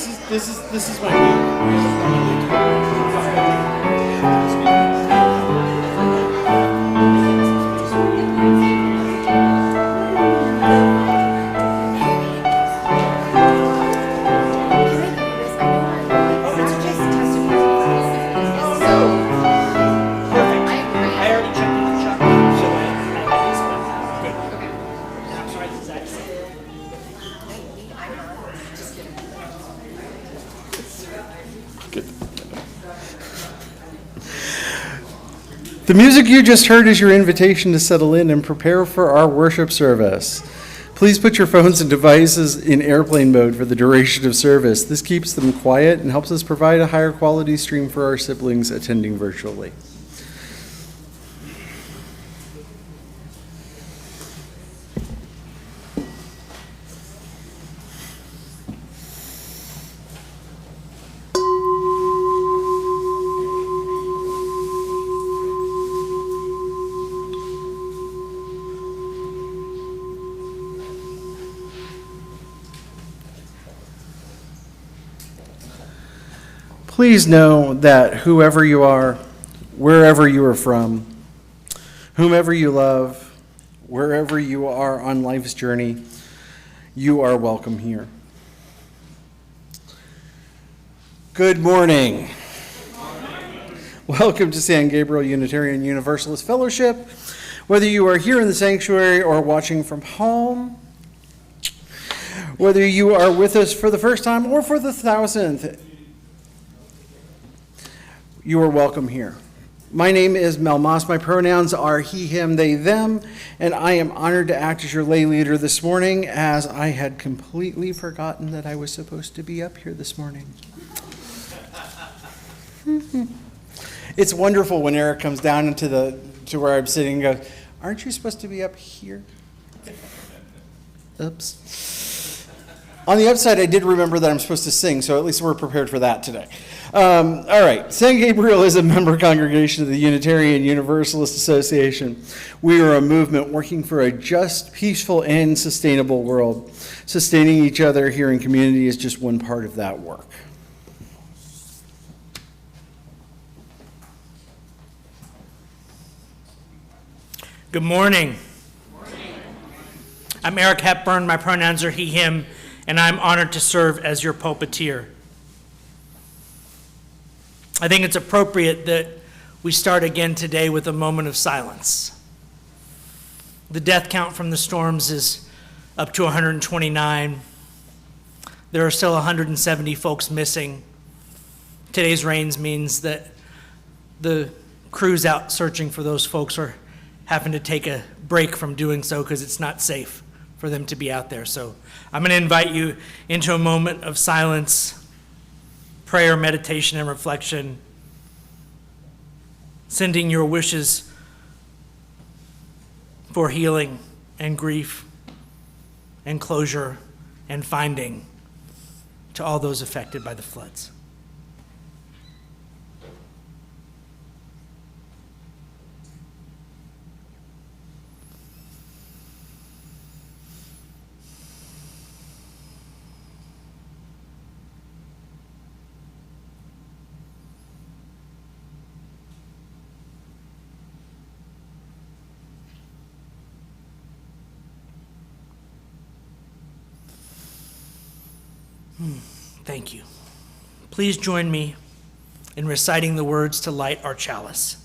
This is my view. The music you just heard is your invitation to settle in and prepare for our worship service. Please put your phones and devices in airplane mode for the duration of service. This keeps them quiet and helps us provide a higher quality stream for our siblings attending virtually. Please know that whoever you are, wherever you are from, whomever you love, wherever you are on life's journey, you are welcome here. Good morning. Welcome to San Gabriel Unitarian Universalist Fellowship. Whether you are here in the sanctuary or watching from home, whether you are with us for the first time or for the 1,000th, you are welcome here. My name is Mel Moss. My pronouns are he, him, they, them, and I am honored to act as your lay leader this morning, as I had completely forgotten that I was supposed to be up here this morning. It's wonderful when Eric comes down to where I'm sitting and goes, "Aren't you supposed to be up here?" Oops. On the upside, I did remember that I'm supposed to sing, so at least we're prepared for that today. All right, San Gabriel is a member congregation of the Unitarian Universalist Association. We are a movement working for a just, peaceful, and sustainable world. Sustaining each other here in community is just one part of that work. Good morning. I'm Eric Hepburn. My pronouns are he, him, and I'm honored to serve as your pulpiteer. I think it's appropriate that we start again today with a moment of silence. The death count from the storms is up to 129. There are still 170 folks missing. Today's rains means that the crews out searching for those folks are having to take a break from doing so because it's not safe for them to be out there. So I'm going to invite you into a moment of silence, prayer, meditation, and reflection, sending your wishes for healing and grief and closure and finding to all those affected by the floods. Thank you. Please join me in reciting the words to light our chalice.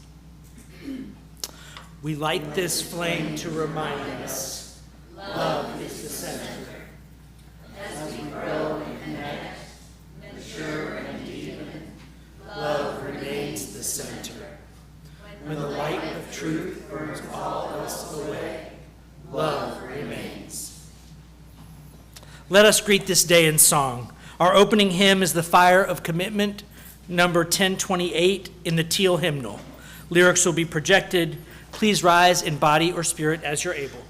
We light this flame to remind us love is the center. As we grow and connect, mature and deepen, love remains the center. When the light of truth burns all else away, love remains. Let us greet this day in song. Our opening hymn is The Fire of Commitment, number 1028 in the Teal hymnal. Lyrics will be projected. Please rise in body or spirit as you're able.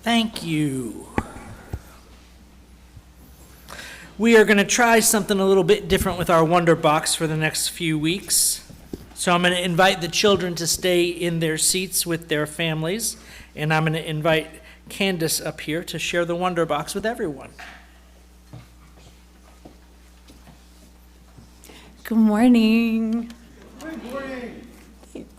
Thank you. We are going to try something a little bit different with our Wonder Box for the next few weeks. So I'm going to invite the children to stay in their seats with their families, and I'm going to invite Candace up here to share the Wonder Box with everyone. Good morning. Good morning. Thanks.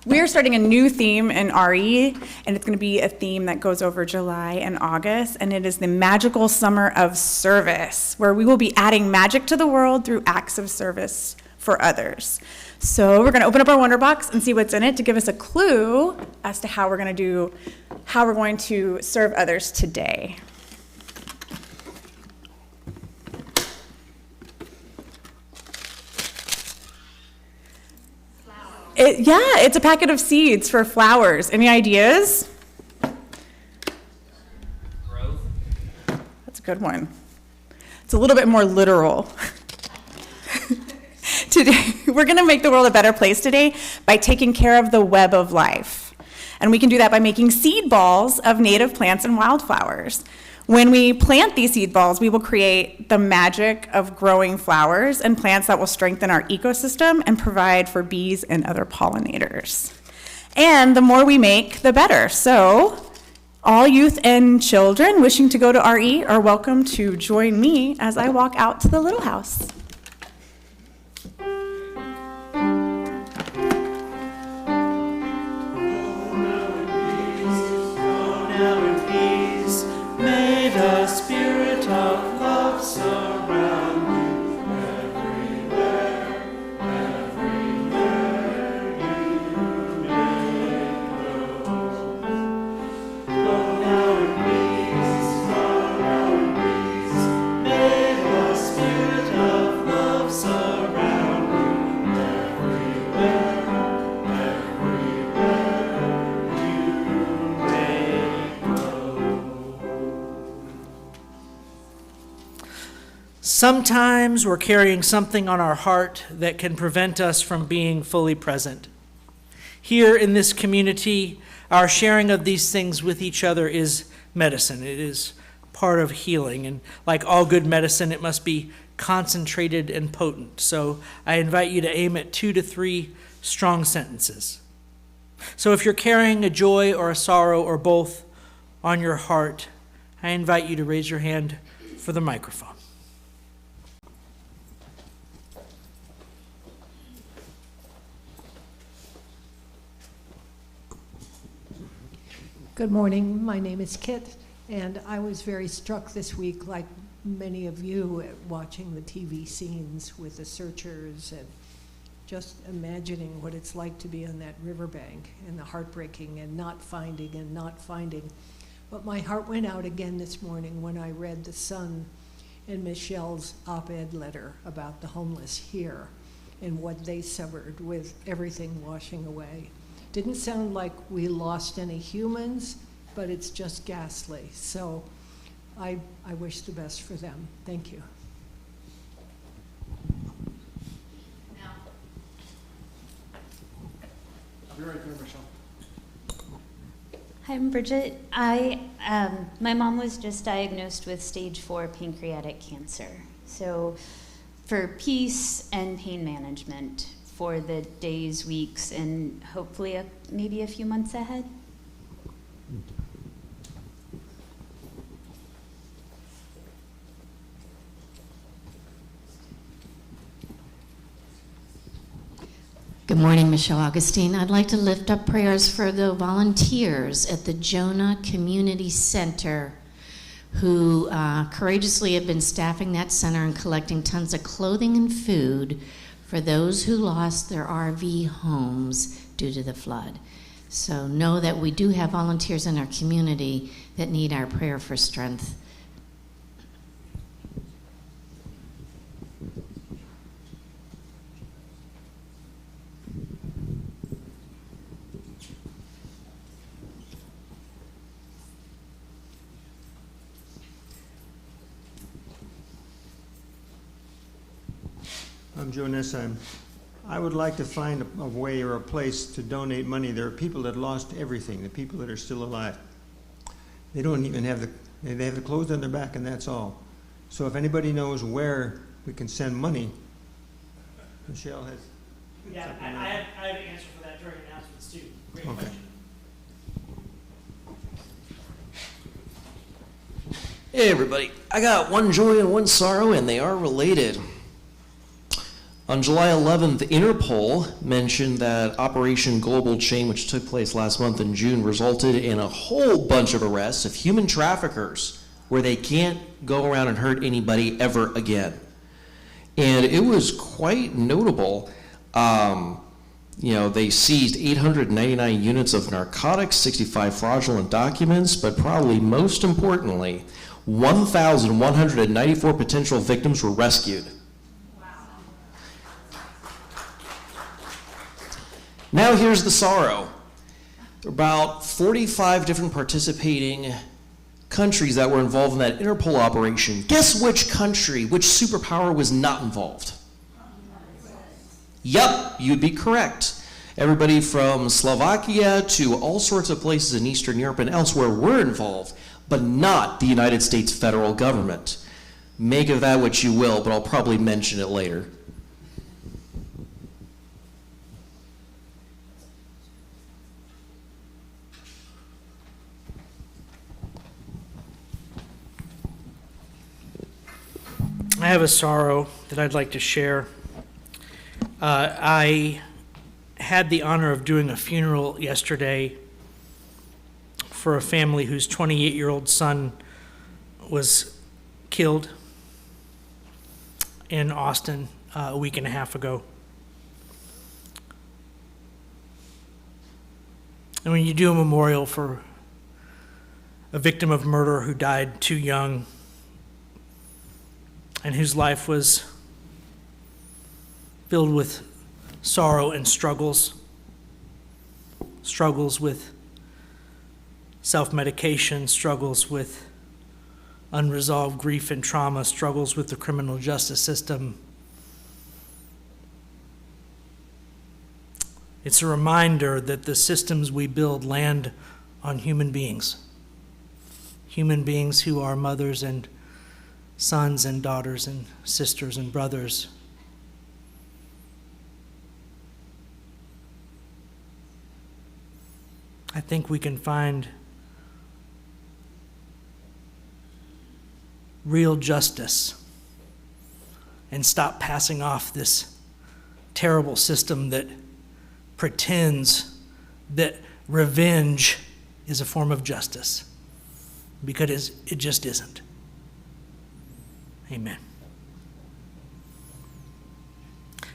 We're starting a new theme in RE, and it's going to be a theme that goes over July and August, and it is the Magical Summer of Service, where we will be adding magic to the world through acts of service for others. So we're going to open up our Wonder Box and see what's in it to give us a clue as to how we're going to serve others today. It's a packet of seeds for flowers. Any ideas? Growth. That's a good one. It's a little bit more literal. Today, we're going to make the world a better place today by taking care of the web of life. And we can do that by making seed balls of native plants and wildflowers. When we plant these seed balls, we will create the magic of growing flowers and plants that will strengthen our ecosystem and provide for bees and other pollinators. And the more we make, the better. So all youth and children wishing to go to RE are welcome to join me as I walk out to the little house. May the spirit of love surround you everywhere, everywhere you may go. Blow now in breeze, blow now in breeze. May the spirit of love surround you everywhere, everywhere you may go. Sometimes we're carrying something on our heart that can prevent us from being fully present. Here in this community, our sharing of these things with each other is medicine. It is part of healing. And like all good medicine, it must be concentrated and potent. So I invite you to aim at 2 to 3 strong sentences. So if you're carrying a joy or a sorrow or both on your heart, I invite you to raise your hand for the microphone. Good morning. My name is Kit, and I was very struck this week, like many of you, at watching the TV scenes with the searchers and just imagining what it's like to be on that riverbank and the heartbreaking and not finding. But my heart went out again this morning when I read the Sun and Michelle's op-ed letter about the homeless here and what they suffered with everything washing away. Didn't sound like we lost any humans, but it's just ghastly. So I wish the best for them. Thank you. I'll be right there, Michelle. Hi, I'm Bridget. My mom was just diagnosed with stage 4 pancreatic cancer. So for peace and pain management for the days, weeks, and hopefully maybe a few months ahead. Good morning, Michelle Augustine. I'd like to lift up prayers for the volunteers at the Jonah Community Center who courageously have been staffing that center and collecting tons of clothing and food for those who lost their RV homes due to the flood. So know that we do have volunteers in our community that need our prayer for strength. I'm Joe Nessheim. I would like to find a way or a place to donate money. There are people that lost everything, the people that are still alive. They don't even have they have the clothes on their back and that's all. So if anybody knows where we can send money, Michelle has. Yeah, I have an answer for that during announcements too. Great Okay. question. Hey everybody, I got one joy and one sorrow, and they are related. On July 11th, Interpol mentioned that Operation Global Chain, which took place last month in June, resulted in a whole bunch of arrests of human traffickers where they can't go around and hurt anybody ever again. And it was quite notable. They seized 899 units of narcotics, 65 fraudulent documents, but probably most importantly, 1,194 potential victims were rescued. Now here's the sorrow. There were about 45 different participating countries that were involved in that Interpol operation. Guess which country, which superpower was not involved? Yup, you'd be correct. Everybody from Slovakia to all sorts of places in Eastern Europe and elsewhere were involved, but not the United States federal government. Make of that what you will, but I'll probably mention it later. I have a sorrow that I'd like to share. I had the honor of doing a funeral yesterday for a family whose 28-year-old son was killed in Austin a week and a half ago. And when you do a memorial for a victim of murder who died too young and whose life was filled with sorrow and struggles with self-medication, struggles with unresolved grief and trauma, struggles with the criminal justice system. It's a reminder that the systems we build land on human beings who are mothers and sons and daughters and sisters and brothers. I think we can find real justice and stop passing off this terrible system that pretends that revenge is a form of justice, because it just isn't. Amen.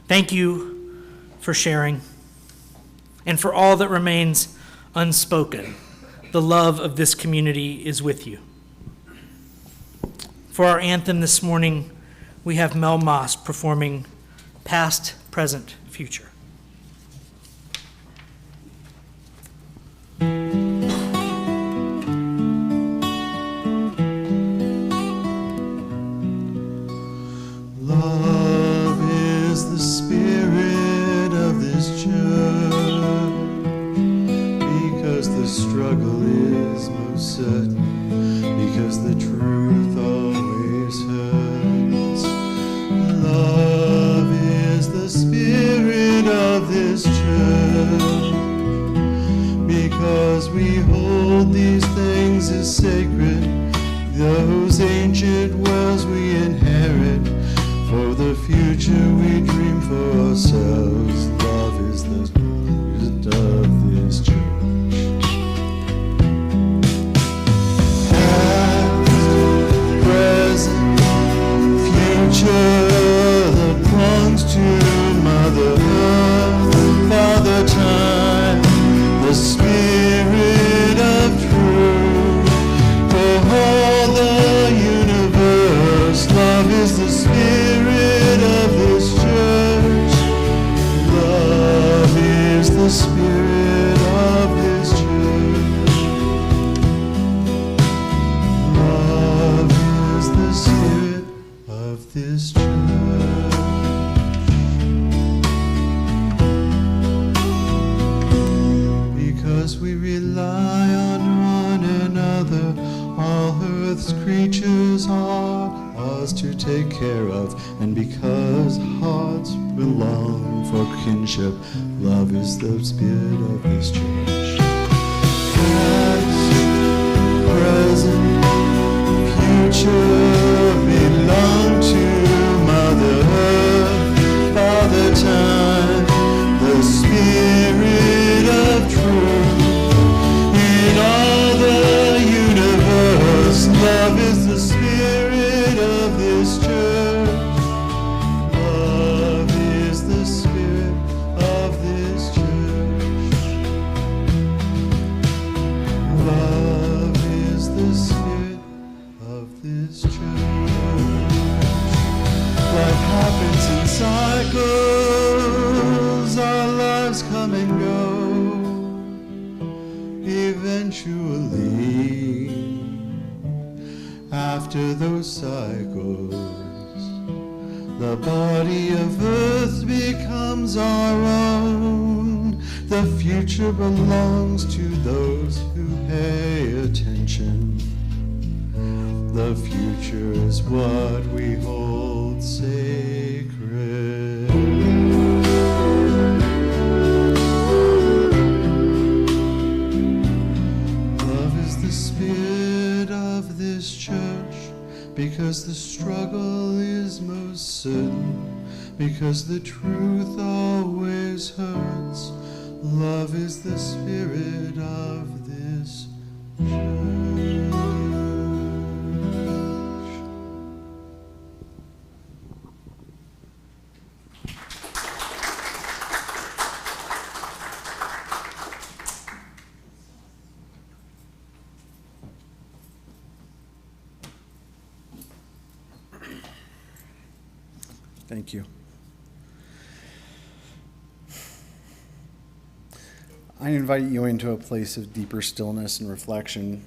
Thank you for sharing and for all that remains unspoken. The love of this community is with you. For our anthem this morning, we have Mel Moss performing Past, Present, Future. Love is the spirit of this church, because the struggle is most certain, because the truth always hurts. Love is the spirit of this church, because we hold these things as sacred, those ancient wells we inherit. For the future we dream for ourselves, love is the spirit of this church. Past, present, future, that belongs to Mother Earth, Father Time, the Spirit of truth. For all the universe, love is the spirit earth's creatures are ours to take care of, and because hearts belong for kinship, love is the spirit of this church. Past, present, future belong to Mother Earth, Father Time, the spirit of truth. In all the universe, love is the spirit of this church. Love is the spirit of this church. Love is the spirit of this church. Life happens in cycles, our lives come and go. Eventually, after those cycles, the body of earth becomes our own. The future belongs to those who pay attention. The future is what we hold sacred. Of this church, because the struggle is most certain, because the truth always hurts. Love is the spirit of this church. Thank you. I invite you into a place of deeper stillness and reflection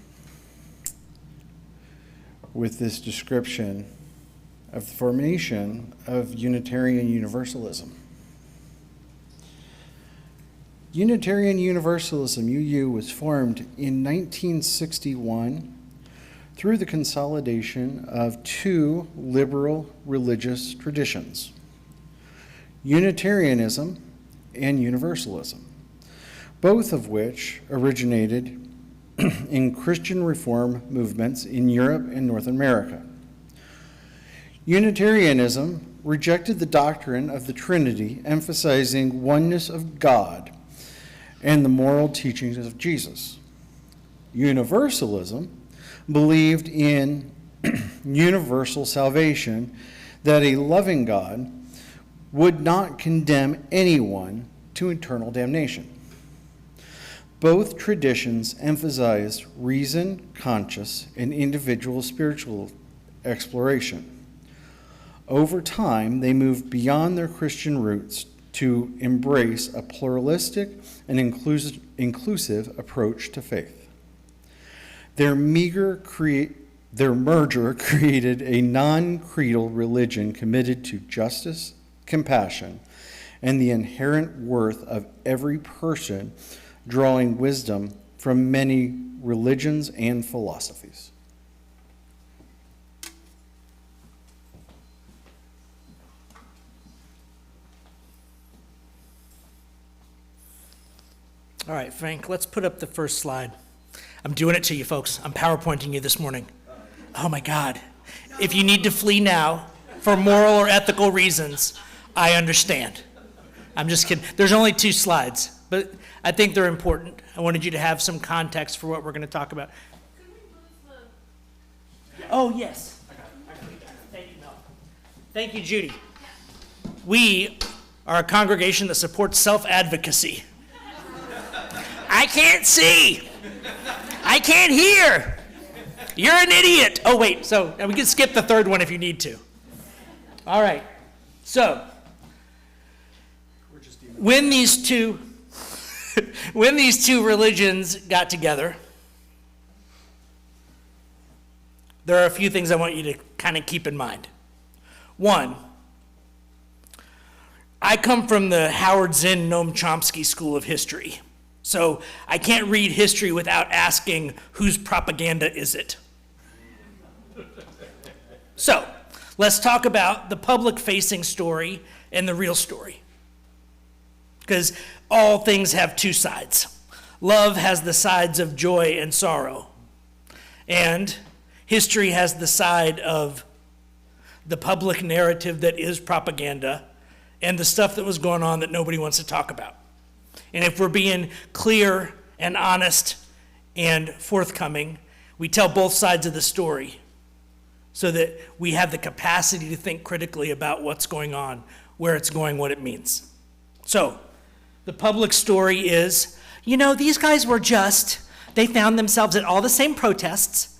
with this description of the formation of Unitarian Universalism. Unitarian Universalism, UU, was formed in 1961 through the consolidation of two liberal religious traditions, Unitarianism and Universalism, both of which originated in Christian reform movements in Europe and North America. Unitarianism rejected the doctrine of the Trinity, emphasizing oneness of God and the moral teachings of Jesus. Universalism believed in universal salvation, that a loving God would not condemn anyone to eternal damnation. Both traditions emphasized reason, conscious, and individual spiritual exploration. Over time, they moved beyond their Christian roots to embrace a pluralistic and inclusive approach to faith. Their merger created a non-creedal religion committed to justice, compassion, and the inherent worth of every person, drawing wisdom from many religions and philosophies. All right, Frank, let's put up the first slide. I'm doing it to you, folks. I'm PowerPointing you this morning. Oh, my God. If you need to flee now for moral or ethical reasons, I understand. I'm just kidding. There's only 2 slides, but I think they're important. I wanted you to have some context for what we're going to talk about. Oh, yes. Thank you, Mel. Thank you, Judy. We are a congregation that supports self-advocacy. I can't see. I can't hear. You're an idiot. Oh, wait. So we can skip the third one if you need to. All right. So when these two religions got together, there are a few things I want you to kind of keep in mind. One, I come from the Howard Zinn, Noam Chomsky School of History. So I can't read history without asking, whose propaganda is it? So, let's talk about the public-facing story and the real story. Because all things have two sides. Love has the sides of joy and sorrow. And history has the side of the public narrative that is propaganda and the stuff that was going on that nobody wants to talk about. And if we're being clear and honest and forthcoming, we tell both sides of the story so that we have the capacity to think critically about what's going on, where it's going, what it means. So, the public story is, these guys were they found themselves at all the same protests,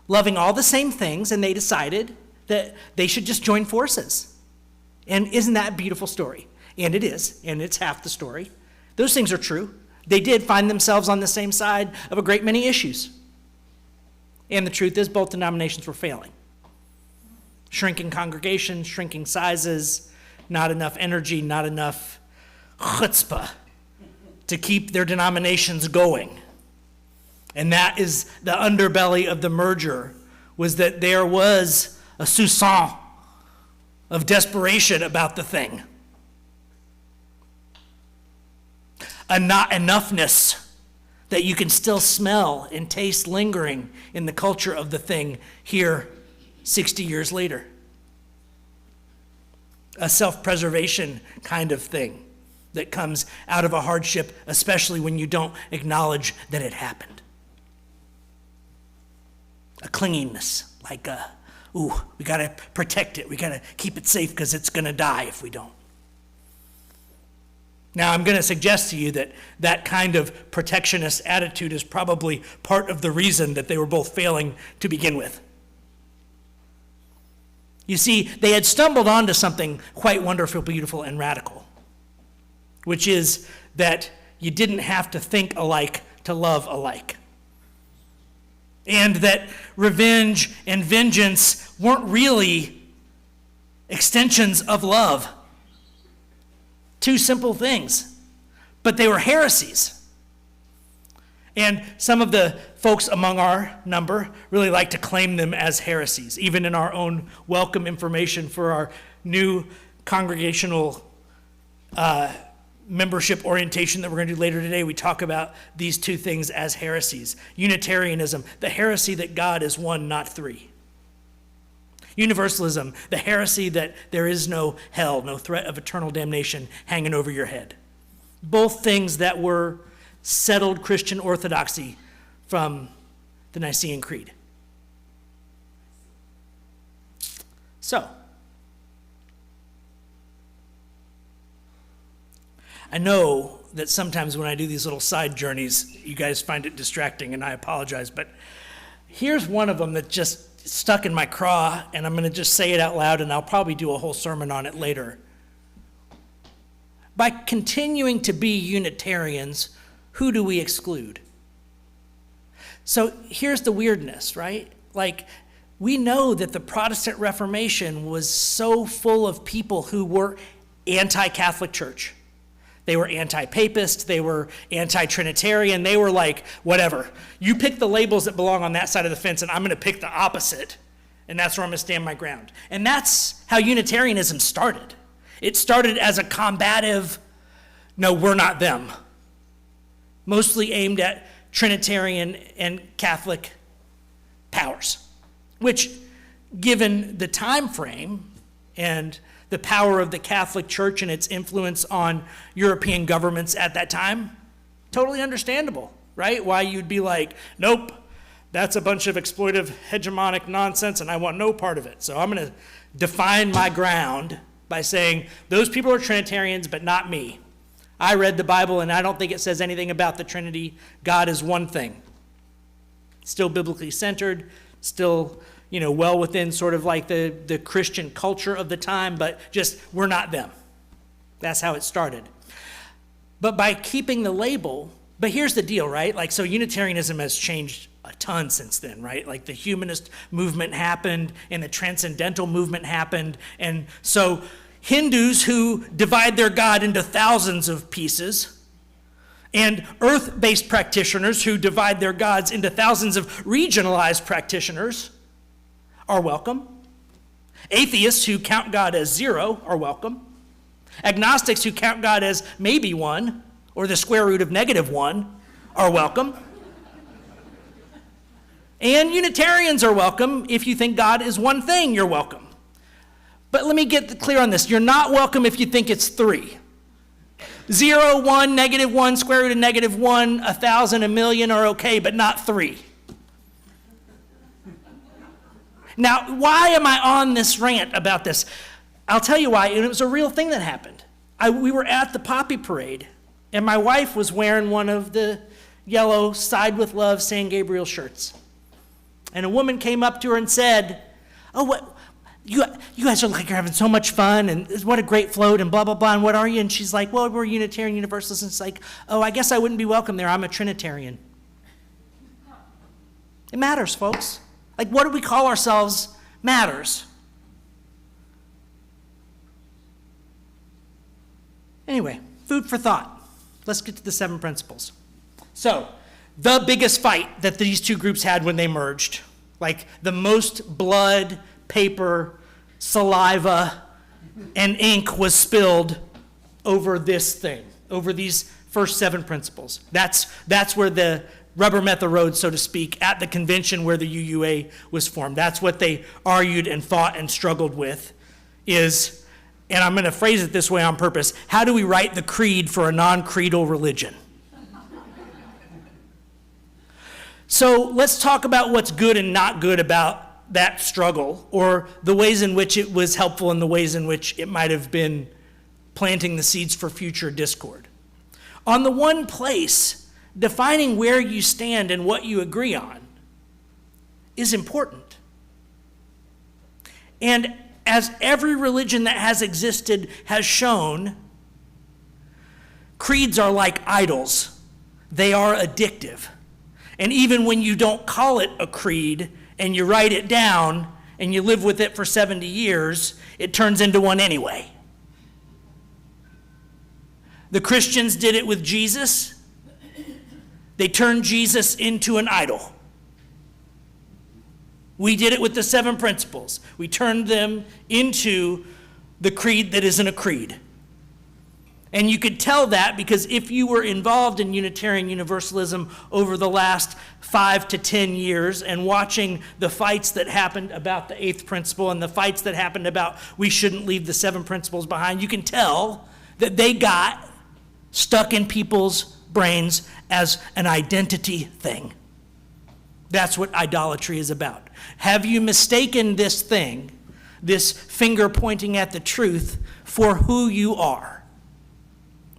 loving all the same things, and they decided that they should just join forces. And isn't that a beautiful story? And it is, and it's half the story. Those things are true. They did find themselves on the same side of a great many issues. And the truth is, both denominations were failing. Shrinking congregations, shrinking sizes, not enough energy, not enough chutzpah to keep their denominations going. And that is the underbelly of the merger, was that there was a soupçon of desperation about the thing. A not enoughness that you can still smell and taste lingering in the culture of the thing here 60 years later. A self-preservation kind of thing that comes out of a hardship, especially when you don't acknowledge that it happened. A clinginess, like we gotta protect it, we gotta keep it safe because it's gonna die if we don't. Now, I'm gonna suggest to you that that kind of protectionist attitude is probably part of the reason that they were both failing to begin with. You see, they had stumbled onto something quite wonderful, beautiful, and radical, which is that you didn't have to think alike to love alike. And that revenge and vengeance weren't really extensions of love. Two simple things, but they were heresies. And some of the folks among our number really like to claim them as heresies. Even in our own welcome information for our new congregational membership orientation that we're going to do later today, we talk about these two things as heresies. Unitarianism, the heresy that God is one, not three. Universalism, the heresy that there is no hell, no threat of eternal damnation hanging over your head. Both things that were settled Christian orthodoxy from the Nicene Creed. So, I know that sometimes when I do these little side journeys, you guys find it distracting, and I apologize, but here's one of them that just stuck in my craw, and I'm going to just say it out loud, and I'll probably do a whole sermon on it later. By continuing to be Unitarians, who do we exclude? So here's the weirdness, right? Like, we know that the Protestant Reformation was so full of people who were anti-Catholic Church. They were anti-papist, they were anti-Trinitarian, they were like, whatever. You pick the labels that belong on that side of the fence, and I'm going to pick the opposite, and that's where I'm going to stand my ground. And that's how Unitarianism started. It started as a combative, no, we're not them, mostly aimed at Trinitarian and Catholic powers, which, given the time frame and the power of the Catholic Church and its influence on European governments at that time, totally understandable, right? Why you'd be like, nope, that's a bunch of exploitive hegemonic nonsense and I want no part of it. So I'm going to define my ground by saying those people are Trinitarians, but not me. I read the Bible and I don't think it says anything about the Trinity. God is one thing. Still biblically centered, still well within sort of like the Christian culture of the time, but just we're not them. That's how it started. But by keeping the label, but here's the deal, right? Like, so Unitarianism has changed a ton since then, right? Like the humanist movement happened and the transcendental movement happened. And so Hindus who divide their God into thousands of pieces and earth-based practitioners who divide their gods into thousands of regionalized practitioners are welcome. Atheists who count God as 0 are welcome. Agnostics who count God as maybe 1 or the square root of -1 are welcome. And Unitarians are welcome. If you think God is one thing, you're welcome. But let me get clear on this. You're not welcome if you think it's 3. 0, 1, -1, square root of -1, 1,000, 1,000,000 are okay, but not 3. Now, why am I on this rant about this? I'll tell you why, and it was a real thing that happened. We were at the Poppy Parade, and my wife was wearing one of the yellow Side with Love San Gabriel shirts. And a woman came up to her and said, "Oh, what? You guys are like, you're having so much fun, and what a great float, and blah, blah, blah, and what are you?" And she's like, "Well, we're Unitarian Universalists." And it's like, "Oh, I guess I wouldn't be welcome there. I'm a Trinitarian." It matters, folks. Like, what do we call ourselves matters. Anyway, food for thought. Let's get to the 7 principles. So, the biggest fight that these two groups had when they merged, like the most blood, paper, saliva, and ink was spilled over this thing, over these first 7 principles. That's where the rubber met the road, so to speak, at the convention where the UUA was formed. That's what they argued and fought and struggled with is, and I'm going to phrase it this way on purpose, how do we write the creed for a non-creedal religion? So let's talk about what's good and not good about that struggle, or the ways in which it was helpful and the ways in which it might have been planting the seeds for future discord. On the one place, defining where you stand and what you agree on is important. And as every religion that has existed has shown, creeds are like idols. They are addictive. And even when you don't call it a creed and you write it down and you live with it for 70 years, it turns into one anyway. The Christians did it with Jesus. They turned Jesus into an idol. We did it with the 7 principles. We turned them into the creed that isn't a creed. And you could tell that because if you were involved in Unitarian Universalism over the last 5 to 10 years and watching the fights that happened about the 8th principle and the fights that happened about we shouldn't leave the 7 principles behind, you can tell that they got stuck in people's brains as an identity thing. That's what idolatry is about. Have you mistaken this thing, this finger pointing at the truth, for who you are?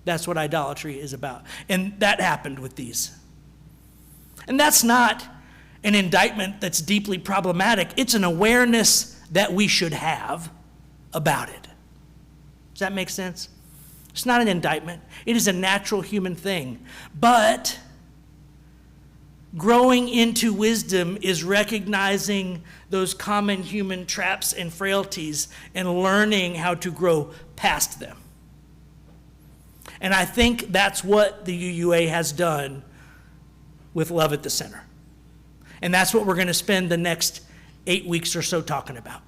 That's what idolatry is about. And that happened with these. And that's not an indictment that's deeply problematic. It's an awareness that we should have about it. Does that make sense? It's not an indictment. It is a natural human thing. But growing into wisdom is recognizing those common human traps and frailties and learning how to grow past them. And I think that's what the UUA has done with Love at the Center. And that's what we're going to spend the next 8 weeks or so talking about.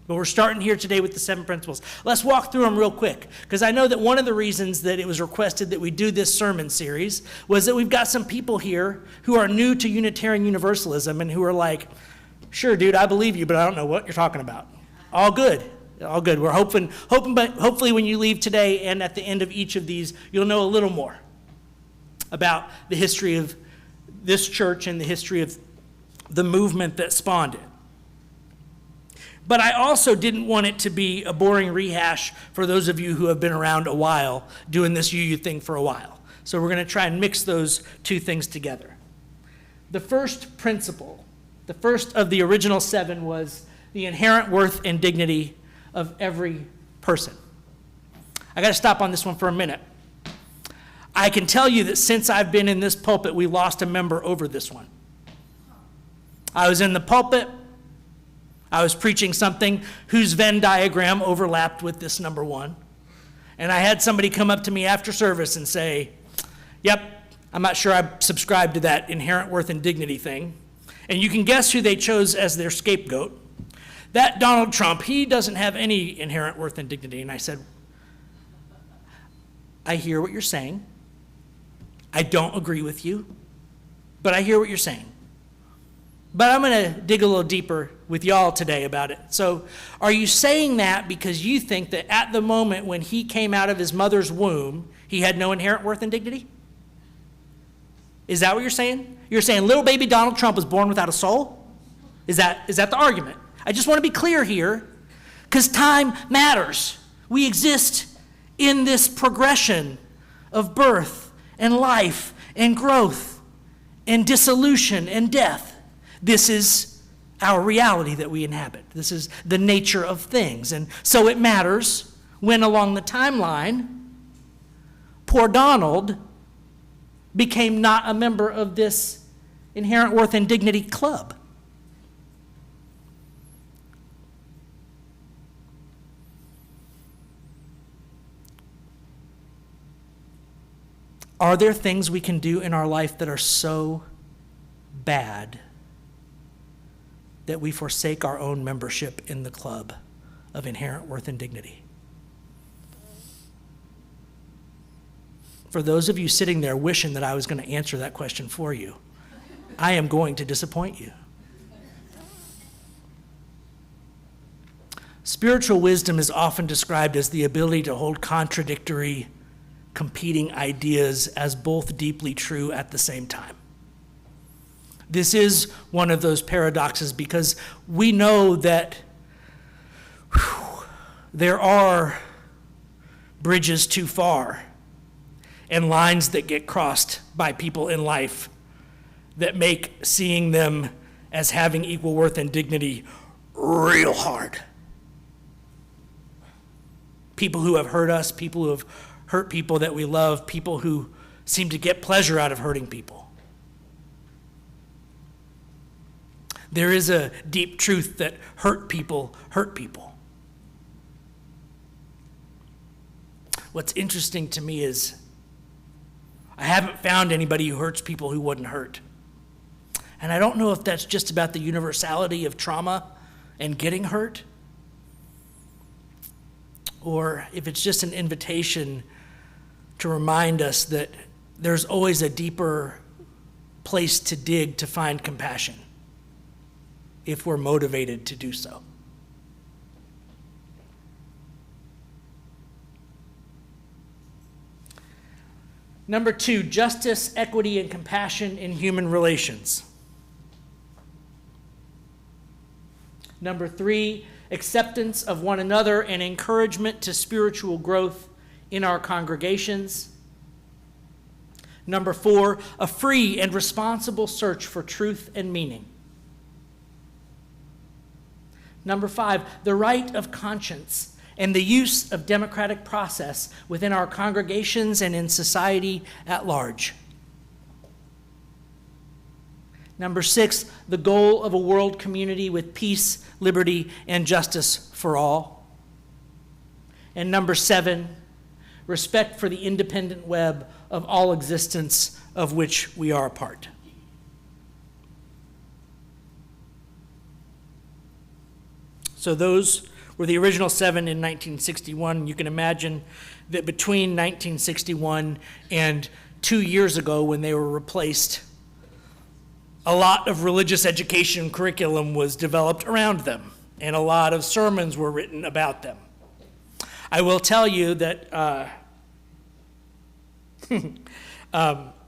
But we're starting here today with the 7 principles. Let's walk through them real quick, because I know that one of the reasons that it was requested that we do this sermon series was that we've got some people here who are new to Unitarian Universalism and who are like, sure, dude, I believe you, but I don't know what you're talking about. All good. All good. We're hoping, but hopefully when you leave today and at the end of each of these, you'll know a little more about the history of this church and the history of the movement that spawned it. But I also didn't want it to be a boring rehash for those of you who have been around a while, doing this UU thing for a while. So we're going to try and mix those two things together. The first principle, the first of the original 7, was the inherent worth and dignity of every person. I got to stop on this one for a minute. I can tell you that since I've been in this pulpit, we lost a member over this one. I was in the pulpit. I was preaching something whose Venn diagram overlapped with this number 1. And I had somebody come up to me after service and say, yep, I'm not sure I subscribe to that inherent worth and dignity thing. And you can guess who they chose as their scapegoat. that Donald Trump, he doesn't have any inherent worth and dignity. And I said, I hear what you're saying. I don't agree with you, but I hear what you're saying. But I'm going to dig a little deeper with y'all today about it. So are you saying that because you think that at the moment when he came out of his mother's womb, he had no inherent worth and dignity? Is that what you're saying? You're saying little baby Donald Trump was born without a soul? Is that the argument? I just want to be clear here, because time matters. We exist in this progression of birth and life and growth and dissolution and death. This is our reality that we inhabit. This is the nature of things. And so it matters when along the timeline, poor Donald became not a member of this inherent worth and dignity club. Are there things we can do in our life that are so bad that we forsake our own membership in the club of inherent worth and dignity? For those of you sitting there wishing that I was going to answer that question for you, I am going to disappoint you. Spiritual wisdom is often described as the ability to hold contradictory, competing ideas as both deeply true at the same time. This is one of those paradoxes because we know that there are bridges too far and lines that get crossed by people in life that make seeing them as having equal worth and dignity real hard. People who have hurt us, people who have hurt people that we love, people who seem to get pleasure out of hurting people. There is a deep truth that hurt people hurt people. What's interesting to me is I haven't found anybody who hurts people who wouldn't hurt. And I don't know if that's just about the universality of trauma and getting hurt, or if it's just an invitation to remind us that there's always a deeper place to dig to find compassion if we're motivated to do so. Number 2, justice, equity, and compassion in human relations. Number 3, acceptance of one another and encouragement to spiritual growth in our congregations. Number 4, a free and responsible search for truth and meaning. Number 5, the right of conscience and the use of democratic process within our congregations and in society at large. Number 6, the goal of a world community with peace, liberty, and justice for all. And number 7, respect for the independent web of all existence of which we are a part. So those were the original 7 in 1961. You can imagine that between 1961 and 2 years ago when they were replaced, a lot of religious education curriculum was developed around them, and a lot of sermons were written about them. I will tell you that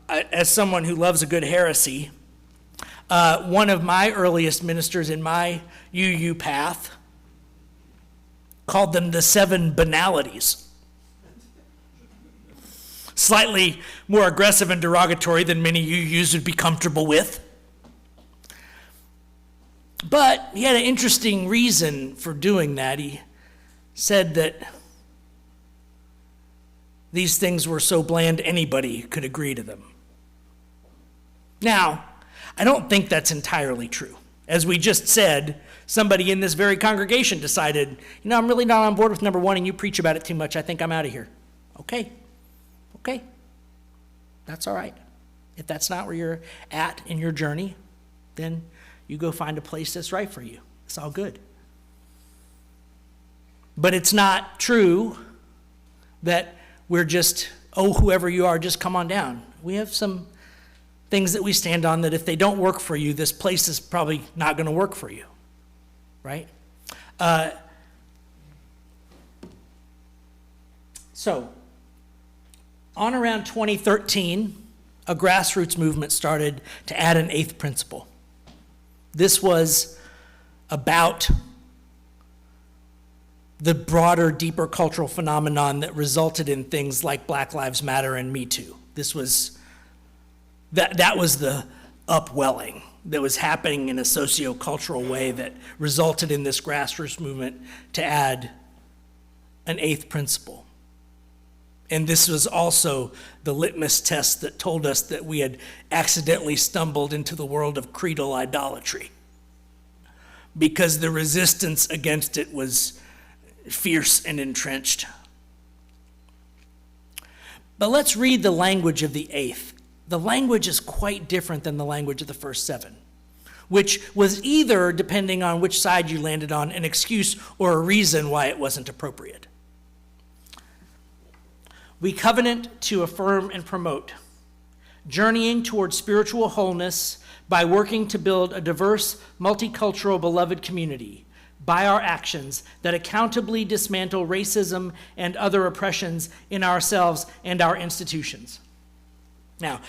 as someone who loves a good heresy, one of my earliest ministers in my UU path called them the 7 banalities. Slightly more aggressive and derogatory than many UUs would be comfortable with. But he had an interesting reason for doing that. He said that these things were so bland anybody could agree to them. Now, I don't think that's entirely true. As we just said, somebody in this very congregation decided, I'm really not on board with number 1 and you preach about it too much. I think I'm out of here. Okay. That's all right. If that's not where you're at in your journey, then you go find a place that's right for you. It's all good. But it's not true that we're just, oh, whoever you are, just come on down. We have some things that we stand on that if they don't work for you, this place is probably not going to work for you, right? So, on around 2013, a grassroots movement started to add an eighth principle. This was about the broader, deeper cultural phenomenon that resulted in things like Black Lives Matter and Me Too. This was, that was the upwelling that was happening in a socio-cultural way that resulted in this grassroots movement to add an eighth principle. And this was also the litmus test that told us that we had accidentally stumbled into the world of creedal idolatry, because the resistance against it was fierce and entrenched. But let's read the language of the eighth. The language is quite different than the language of the first seven, which was either, depending on which side you landed on, an excuse or a reason why it wasn't appropriate. We covenant to affirm and promote, journeying toward spiritual wholeness by working to build a diverse, multicultural, beloved community by our actions that accountably dismantle racism and other oppressions in ourselves and our institutions. Now,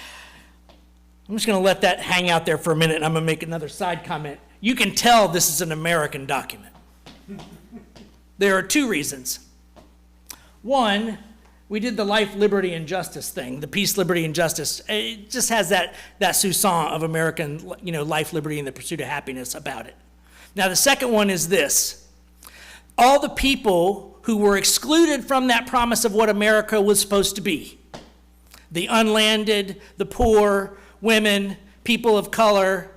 I'm just going to let that hang out there for a minute, and I'm going to make another side comment. You can tell this is an American document. There are two reasons. One, we did the life, liberty, and justice thing, the peace, liberty, and justice. It just has that sousson of American, life, liberty, and the pursuit of happiness about it. Now, the second one is this. All the people who were excluded from that promise of what America was supposed to be, the unlanded, the poor, women, people of color,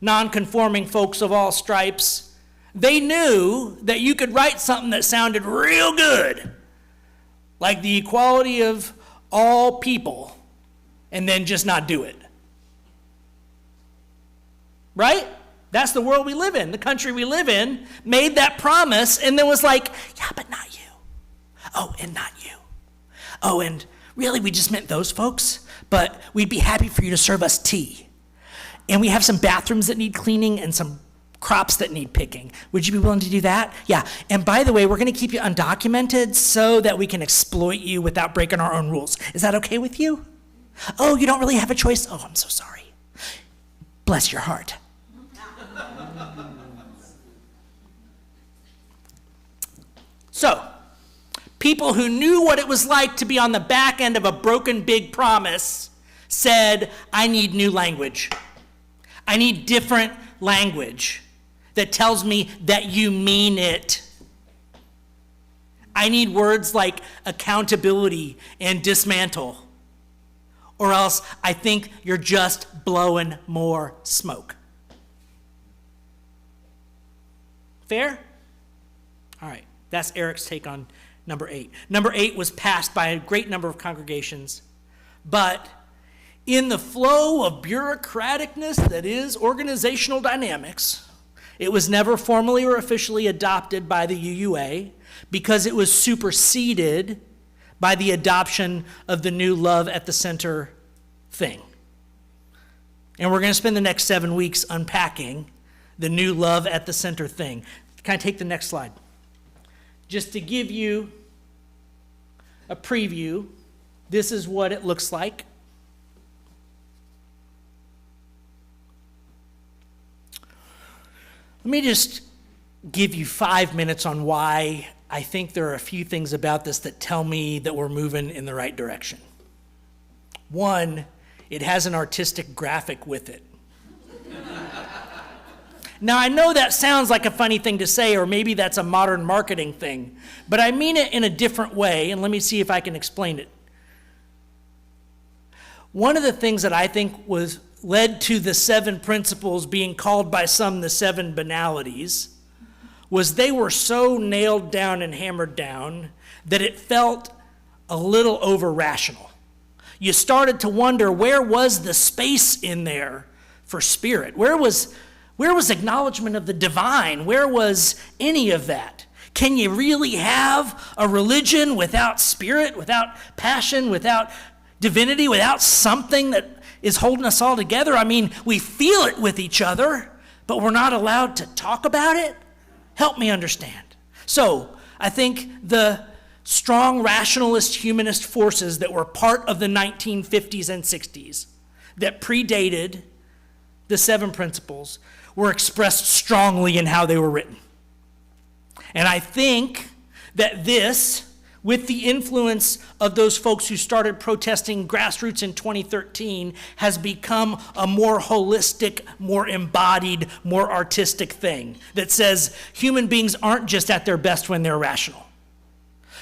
non-conforming folks of all stripes, they knew that you could write something that sounded real good, like the equality of all people, and then just not do it. Right? That's the world we live in. The country we live in made that promise and then was like, yeah, but not you. Oh, and not you. Oh, and really, we just meant those folks, but we'd be happy for you to serve us tea. And we have some bathrooms that need cleaning and some crops that need picking. Would you be willing to do that? Yeah. And by the way, we're going to keep you undocumented so that we can exploit you without breaking our own rules. Is that okay with you? Oh, you don't really have a choice? Oh, I'm so sorry. Bless your heart. So, people who knew what it was like to be on the back end of a broken big promise said, I need new language. I need different language that tells me that you mean it. I need words like accountability and dismantle, or else I think you're just blowing more smoke. Fair? All right. That's Eric's take on number 8. Number 8 was passed by a great number of congregations, but in the flow of bureaucraticness that is organizational dynamics, it was never formally or officially adopted by the UUA because it was superseded by the adoption of the new Love at the Center thing. And we're going to spend the next 7 weeks unpacking the new Love at the Center thing. Can I take the next slide? Just to give you a preview, this is what it looks like. Let me just give you 5 minutes on why I think there are a few things about this that tell me that we're moving in the right direction. One, it has an artistic graphic with it. Now, I know that sounds like a funny thing to say, or maybe that's a modern marketing thing, but I mean it in a different way, and let me see if I can explain it. One of the things that I think led to the 7 principles being called by some the 7 banalities was they were so nailed down and hammered down that it felt a little over-rational. You started to wonder, where was the space in there for spirit? Where was acknowledgement of the divine? Where was any of that? Can you really have a religion without spirit, without passion, without divinity, without something that is holding us all together? I mean, we feel it with each other, but we're not allowed to talk about it? Help me understand. So, I think the strong rationalist humanist forces that were part of the 1950s and 60s that predated the 7 principles were expressed strongly in how they were written. And I think that this, with the influence of those folks who started protesting grassroots in 2013, has become a more holistic, more embodied, more artistic thing that says human beings aren't just at their best when they're rational.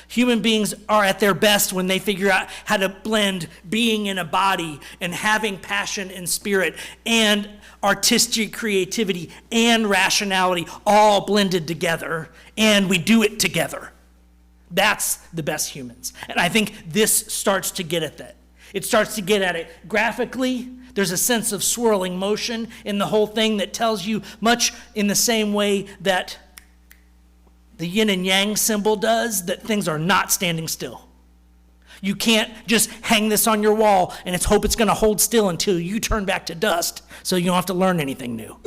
Human beings are at their best when they figure out how to blend being in a body and having passion and spirit and artistic creativity and rationality all blended together, and we do it together. That's the best humans. And I think this starts to get at that. It starts to get at it graphically. There's a sense of swirling motion in the whole thing that tells you, much in the same way that the yin and yang symbol does, that things are not standing still. You can't just hang this on your wall and hope it's going to hold still until you turn back to dust so you don't have to learn anything new.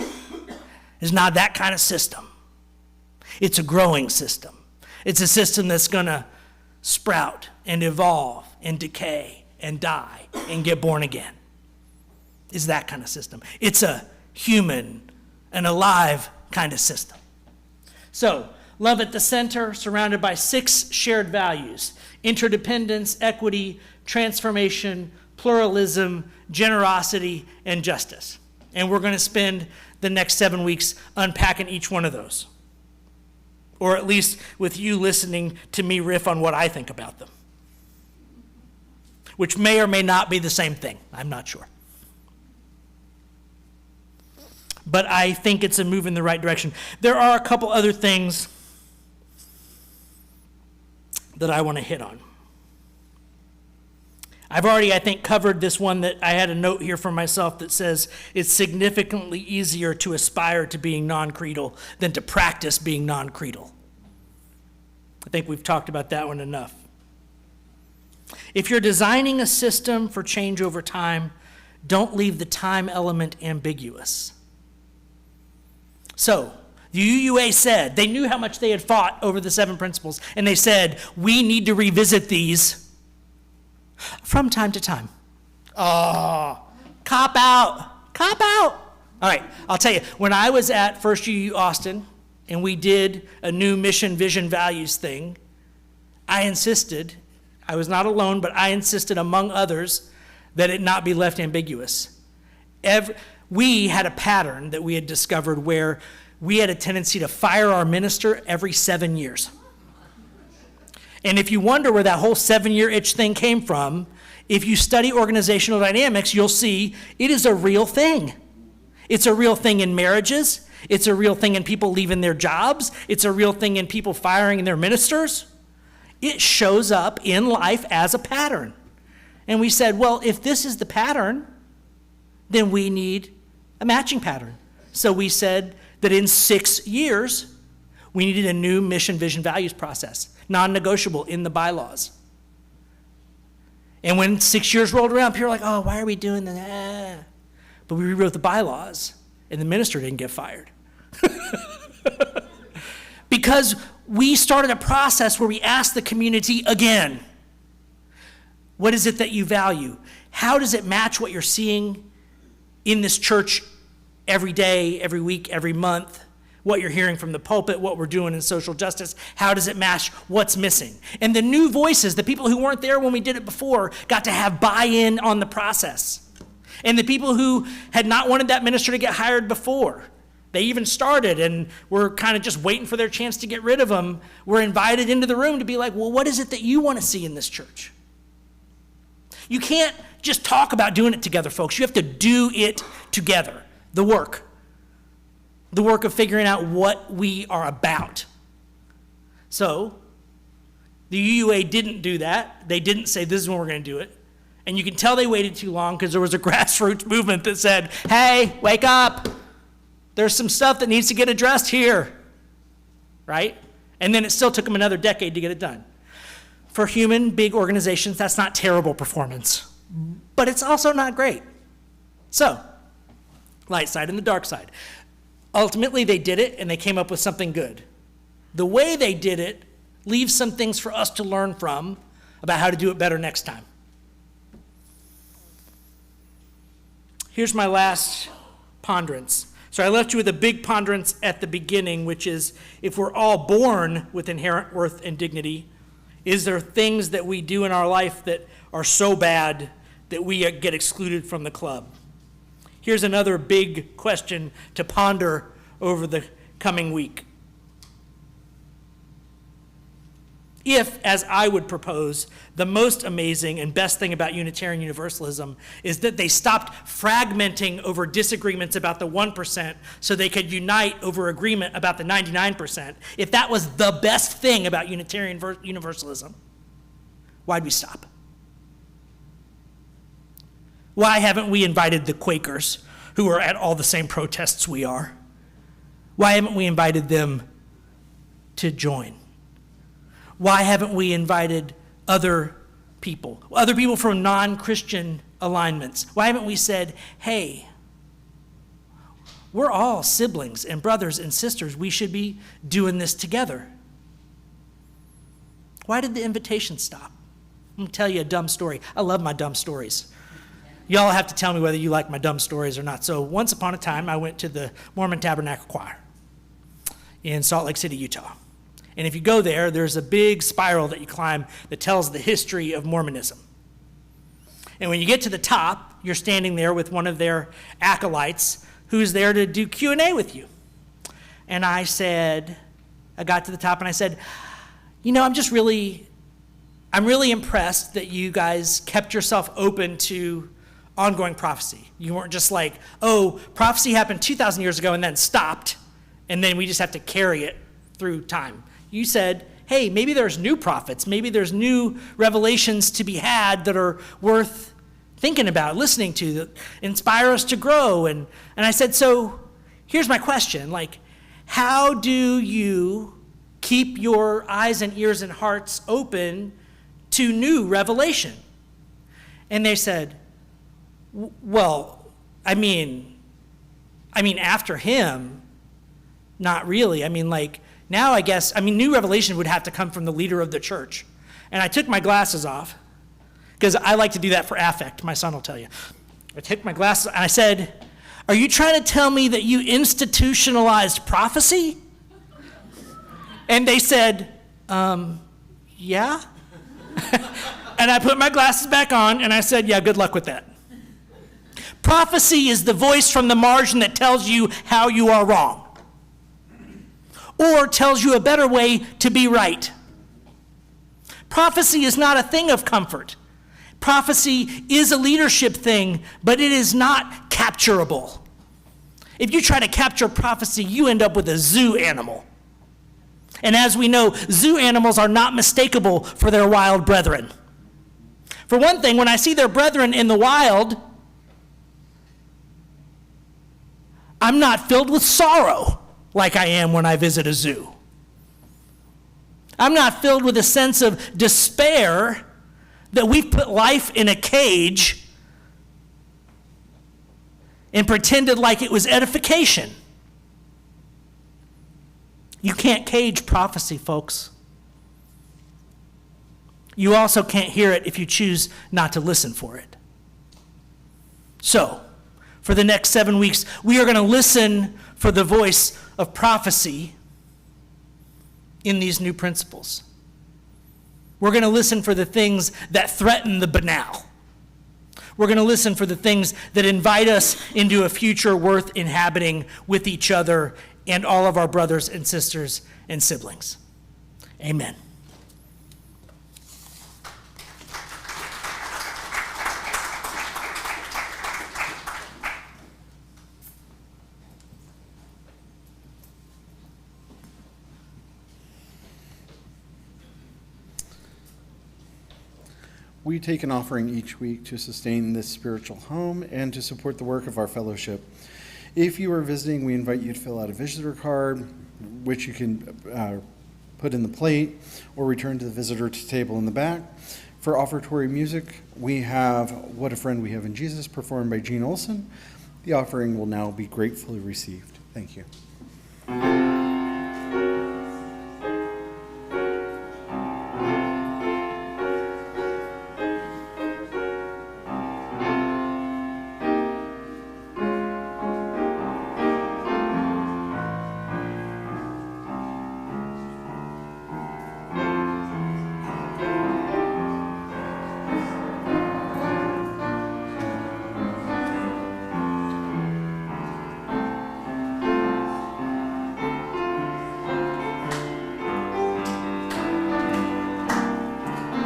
It's not that kind of system. It's a growing system. It's a system that's going to sprout and evolve and decay and die and get born again. It's that kind of system. It's a human, an alive kind of system. So, love at the center, surrounded by 6 shared values: interdependence, equity, transformation, pluralism, generosity, and justice. And we're going to spend the next 7 weeks unpacking each one of those. Or at least with you listening to me riff on what I think about them. Which may or may not be the same thing. I'm not sure. But I think it's a move in the right direction. There are a couple other things that I want to hit on. I've already, I think, covered this one that I had a note here for myself that says it's significantly easier to aspire to being non-creedal than to practice being non-creedal. I think we've talked about that one enough. If you're designing a system for change over time, don't leave the time element ambiguous. So, the UUA said, they knew how much they had fought over the 7 principles, and they said, we need to revisit these from time to time. Oh, cop out, cop out. All right, I'll tell you, when I was at First UU Austin, and we did a new mission, vision, values thing, I insisted, I was not alone, but I insisted among others, that it not be left ambiguous. We had a pattern that we had discovered where we had a tendency to fire our minister every 7 years. And if you wonder where that whole 7-year itch thing came from, if you study organizational dynamics, you'll see it is a real thing. It's a real thing in marriages. It's a real thing in people leaving their jobs. It's a real thing in people firing their ministers. It shows up in life as a pattern. And we said, well, if this is the pattern, then we need a matching pattern. So we said that in 6 years, we needed a new mission, vision, values process, non-negotiable in the bylaws. And when 6 years rolled around, people were like, oh, why are we doing that? But we rewrote the bylaws, and the minister didn't get fired. Because we started a process where we asked the community again, what is it that you value? How does it match what you're seeing in this church every day, every week, every month? What you're hearing from the pulpit, what we're doing in social justice, how does it match what's missing? And the new voices, the people who weren't there when we did it before, got to have buy-in on the process. And the people who had not wanted that minister to get hired before, they even started and were kind of just waiting for their chance to get rid of them, were invited into the room to be like, well, what is it that you want to see in this church? You can't just talk about doing it together, folks. You have to do it together, the work of figuring out what we are about. So, the UUA didn't do that. They didn't say, this is when we're going to do it. And you can tell they waited too long because there was a grassroots movement that said, hey, wake up. There's some stuff that needs to get addressed here, right? And then it still took them another decade to get it done. For human big organizations, that's not terrible performance, but it's also not great. So, light side and the dark side. Ultimately, they did it and they came up with something good. The way they did it leaves some things for us to learn from about how to do it better next time. Here's my last ponderance. So I left you with a big ponderance at the beginning, which is, if we're all born with inherent worth and dignity, is there things that we do in our life that are so bad that we get excluded from the club? Here's another big question to ponder over the coming week. If, as I would propose, the most amazing and best thing about Unitarian Universalism is that they stopped fragmenting over disagreements about the 1% so they could unite over agreement about the 99%, if that was the best thing about Unitarian Universalism, why'd we stop? Why haven't we invited the Quakers, who are at all the same protests we are? Why haven't we invited them to join? Why haven't we invited other people from non-Christian alignments? Why haven't we said, hey, we're all siblings and brothers and sisters. We should be doing this together. Why did the invitation stop? I'm going to tell you a dumb story. I love my dumb stories. Y'all have to tell me whether you like my dumb stories or not. So once upon a time, I went to the Mormon Tabernacle Choir in Salt Lake City, Utah. And if you go there, there's a big spiral that you climb that tells the history of Mormonism. And when you get to the top, you're standing there with one of their acolytes who's there to do Q&A with you. And I got to the top and I said, I'm really impressed that you guys kept yourself open to ongoing prophecy. You weren't just like, oh, prophecy happened 2,000 years ago and then stopped, and then we just have to carry it through time. You said, hey, maybe there's new prophets, maybe there's new revelations to be had that are worth thinking about, listening to, that inspire us to grow. And I said, so here's my question, how do you keep your eyes and ears and hearts open to new revelation? And they said, well, after him, not really. Now I guess, new revelation would have to come from the leader of the church. And I took my glasses off, because I like to do that for affect, my son will tell you. I took my glasses and I said, are you trying to tell me that you institutionalized prophecy? And they said, yeah. And I put my glasses back on and I said, yeah, good luck with that. Prophecy is the voice from the margin that tells you how you are wrong, or tells you a better way to be right. Prophecy is not a thing of comfort. Prophecy is a leadership thing, but it is not capturable. If you try to capture prophecy, you end up with a zoo animal. And as we know, zoo animals are not mistakable for their wild brethren. For one thing, when I see their brethren in the wild, I'm not filled with sorrow like I am when I visit a zoo. I'm not filled with a sense of despair that we've put life in a cage and pretended like it was edification. You can't cage prophecy, folks. You also can't hear it if you choose not to listen for it. So, for the next 7 weeks, we are going to listen for the voice of prophecy in these new principles. We're going to listen for the things that threaten the banal. We're going to listen for the things that invite us into a future worth inhabiting with each other and all of our brothers and sisters and siblings. Amen. We take an offering each week to sustain this spiritual home and to support the work of our fellowship. If you are visiting, we invite you to fill out a visitor card, which you can put in the plate or returned to the visitor table in the back. For offertory music, we have What a Friend We Have in Jesus, performed by Gene Olson. The offering will now be gratefully received. Thank you.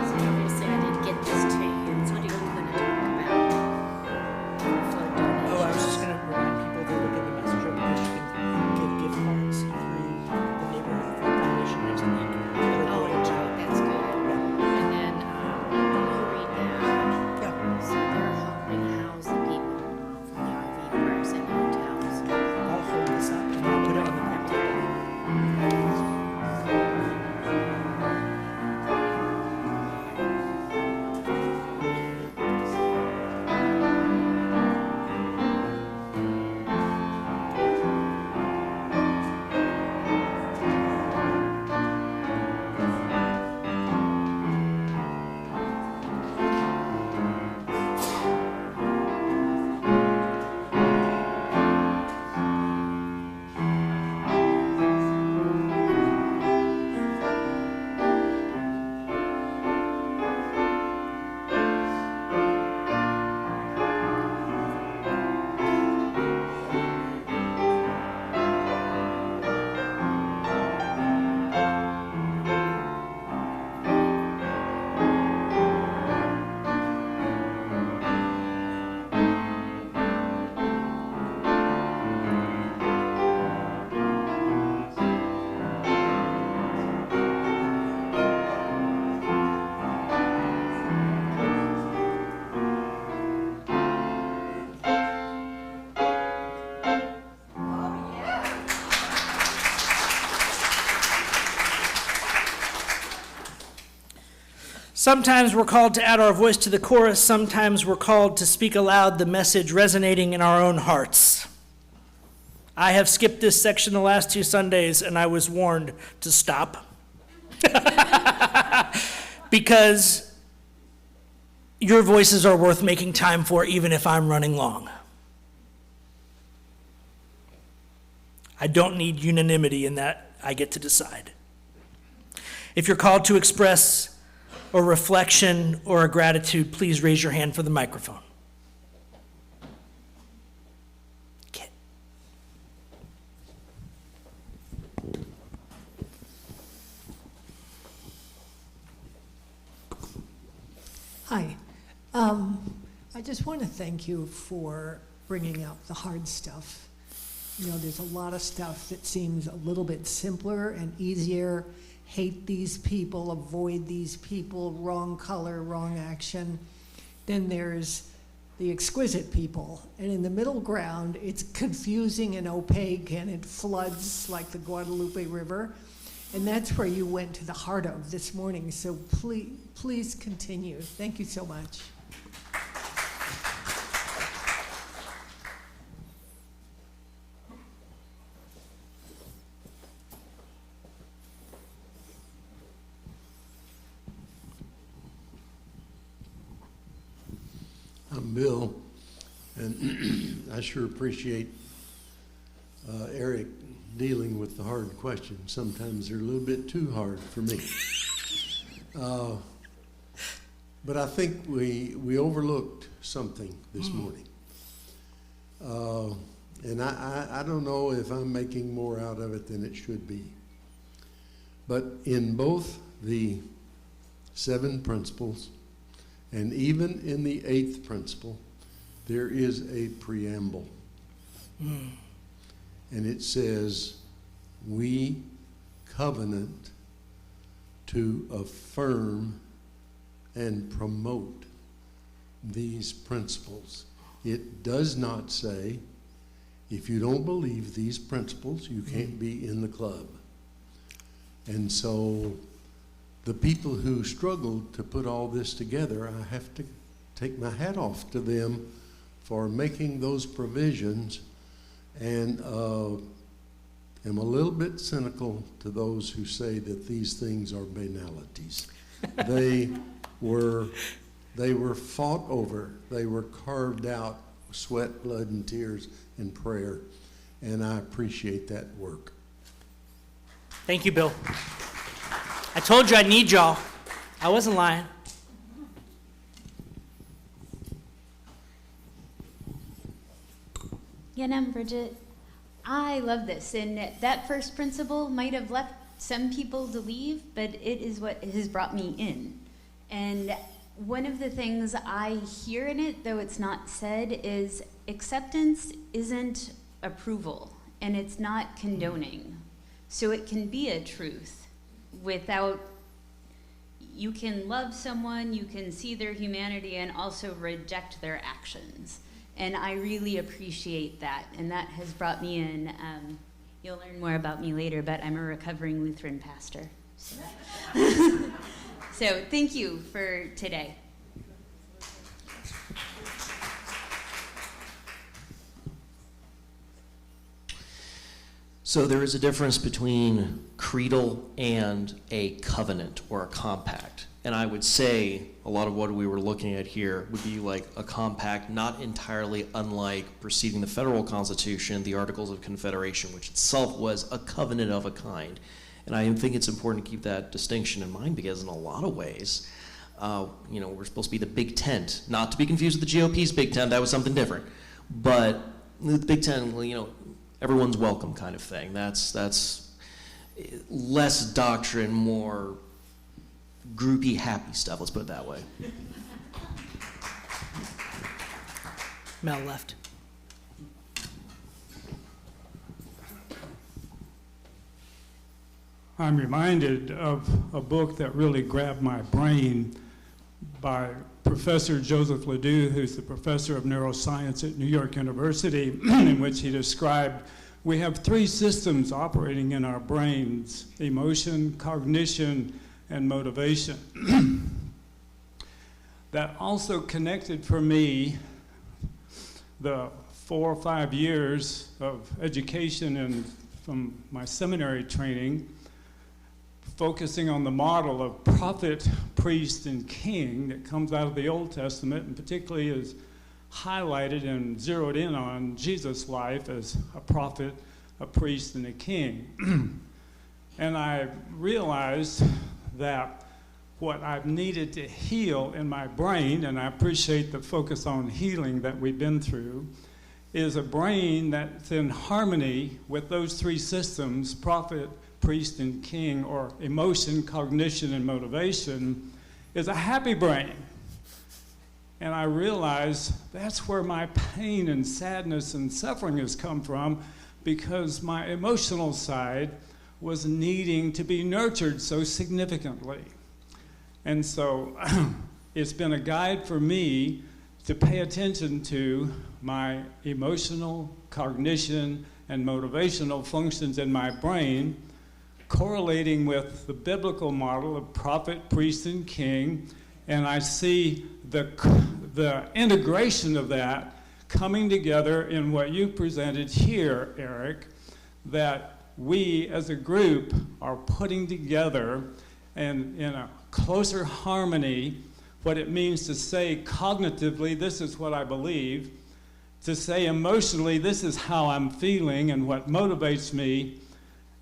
So obviously I didn't get this to you. What are you going to talk about? Flood donation. Oh, I was just going to remind people to look at the messenger because you can get gift cards through the neighborhood food foundation next week. Oh, right, that's good. And then, you read that. Yeah. So they're helping house the people from the RV parks and hotels. I'll hold this up and I'll put it on the print table. Sometimes we're called to add our voice to the chorus. Sometimes we're called to speak aloud the message resonating in our own hearts. I have skipped this section the last 2 Sundays, and I was warned to stop. Because your voices are worth making time for, even if I'm running long. I don't need unanimity in that I get to decide. If you're called to express a reflection or a gratitude, please raise your hand for the microphone. Kit. Hi. I just want to thank you for bringing up the hard stuff. You know, there's a lot of stuff that seems a little bit simpler and easier. Hate these people, avoid these people, wrong color, wrong action. Then there's the exquisite people. And in the middle ground, it's confusing and opaque, and it floods like the Guadalupe River. And that's where you went to the heart of this morning. So please continue. Thank you so much. I'm Bill, and I sure appreciate Eric dealing with the hard questions. Sometimes they're a little bit too hard for me. But I think we overlooked something this morning. And I don't know if I'm making more out of it than it should be. But in both the 7 principles and even in the 8th principle, there is a preamble. And it says, we covenant to affirm and promote these principles. It does not say, if you don't believe these principles, you can't be in the club. And so the people who struggled to put all this together, I have to take my hat off to them for making those provisions, and am a little bit cynical to those who say that these things are banalities. They were fought over. They were carved out, sweat, blood, and tears, and prayer, and I appreciate that work. Thank you, Bill. I told you I need y'all. I wasn't lying. Bridget, I love this. And that first principle might have left some people to leave, but it is what has brought me in. And one of the things I hear in it, though it's not said, is acceptance isn't approval, and it's not condoning. So it can be a truth without, you can love someone, you can see their humanity, and also reject their actions. And I really appreciate that, and that has brought me in. You'll learn more about me later, but I'm a recovering Lutheran pastor. So thank you for today. So there is a difference between creedal and a covenant or a compact. And I would say a lot of what we were looking at here would be like a compact, not entirely unlike preceding the federal Constitution, the Articles of Confederation, which itself was a covenant of a kind. And I think it's important to keep that distinction in mind, because in a lot of ways, we're supposed to be the big tent, not to be confused with the GOP's big tent. That was something different. But the big tent, everyone's welcome kind of thing. That's less doctrine, more groupie happy stuff, let's put it that way. Mel left. I'm reminded of a book that really grabbed my brain by Professor Joseph Ledoux, who's the professor of neuroscience at New York University, in which he described we have three systems operating in our brains: emotion, cognition, and motivation. That also connected for me the 4 or 5 years of education and from my seminary training, focusing on the model of prophet, priest, and king that comes out of the Old Testament, and particularly is highlighted and zeroed in on Jesus' life as a prophet, a priest, and a king. And I realized that what I've needed to heal in my brain, and I appreciate the focus on healing that we've been through, is a brain that's in harmony with those three systems: prophet, priest, and king, or emotion, cognition, and motivation, is a happy brain. And I realized that's where my pain and sadness and suffering has come from, because my emotional side was needing to be nurtured so significantly. And so it's been a guide for me to pay attention to my emotional, cognition, and motivational functions in my brain, correlating with the biblical model of prophet, priest, and king. And I see the integration of that coming together in what you presented here, Eric, that we as a group are putting together, and in a closer harmony, what it means to say cognitively, this is what I believe, to say emotionally, this is how I'm feeling and what motivates me,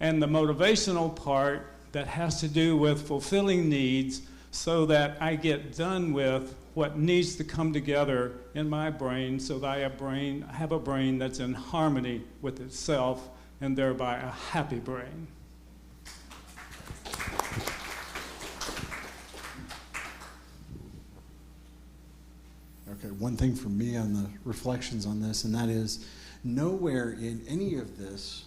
and the motivational part that has to do with fulfilling needs, so that I get done with what needs to come together in my brain, so that I have a brain that's in harmony with itself, and thereby a happy brain. Okay, one thing for me on the reflections on this, and that is, nowhere in any of this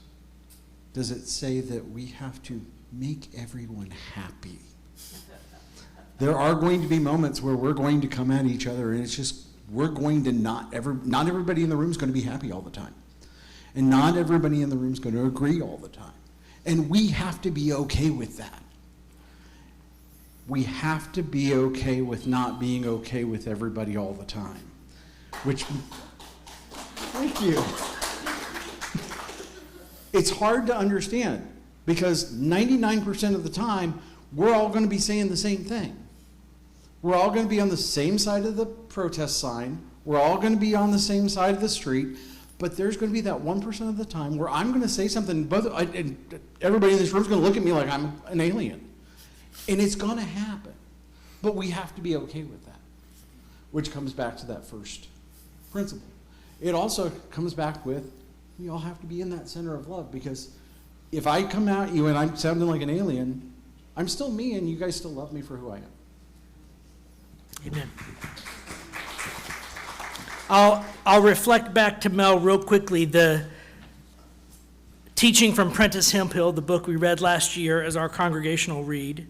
does it say that we have to make everyone happy. There are going to be moments where we're going to come at each other, and it's just, we're going to not everybody in the room is going to be happy all the time. And not everybody in the room is going to agree all the time. And we have to be okay with that. We have to be okay with not being okay with everybody all the time. Which, thank you. It's hard to understand because 99% of the time, we're all going to be saying the same thing. We're all going to be on the same side of the protest sign. We're all going to be on the same side of the street. But there's going to be that 1% of the time where I'm going to say something, and everybody in this room is going to look at me like I'm an alien. And it's going to happen. But we have to be okay with that, which comes back to that first principle. It also comes back with we all have to be in that center of love, because if I come at you and I'm sounding like an alien, I'm still me and you guys still love me for who I am. Amen. I'll reflect back to Mel real quickly. The teaching from Prentice Hemphill, the book we read last year as our congregational read.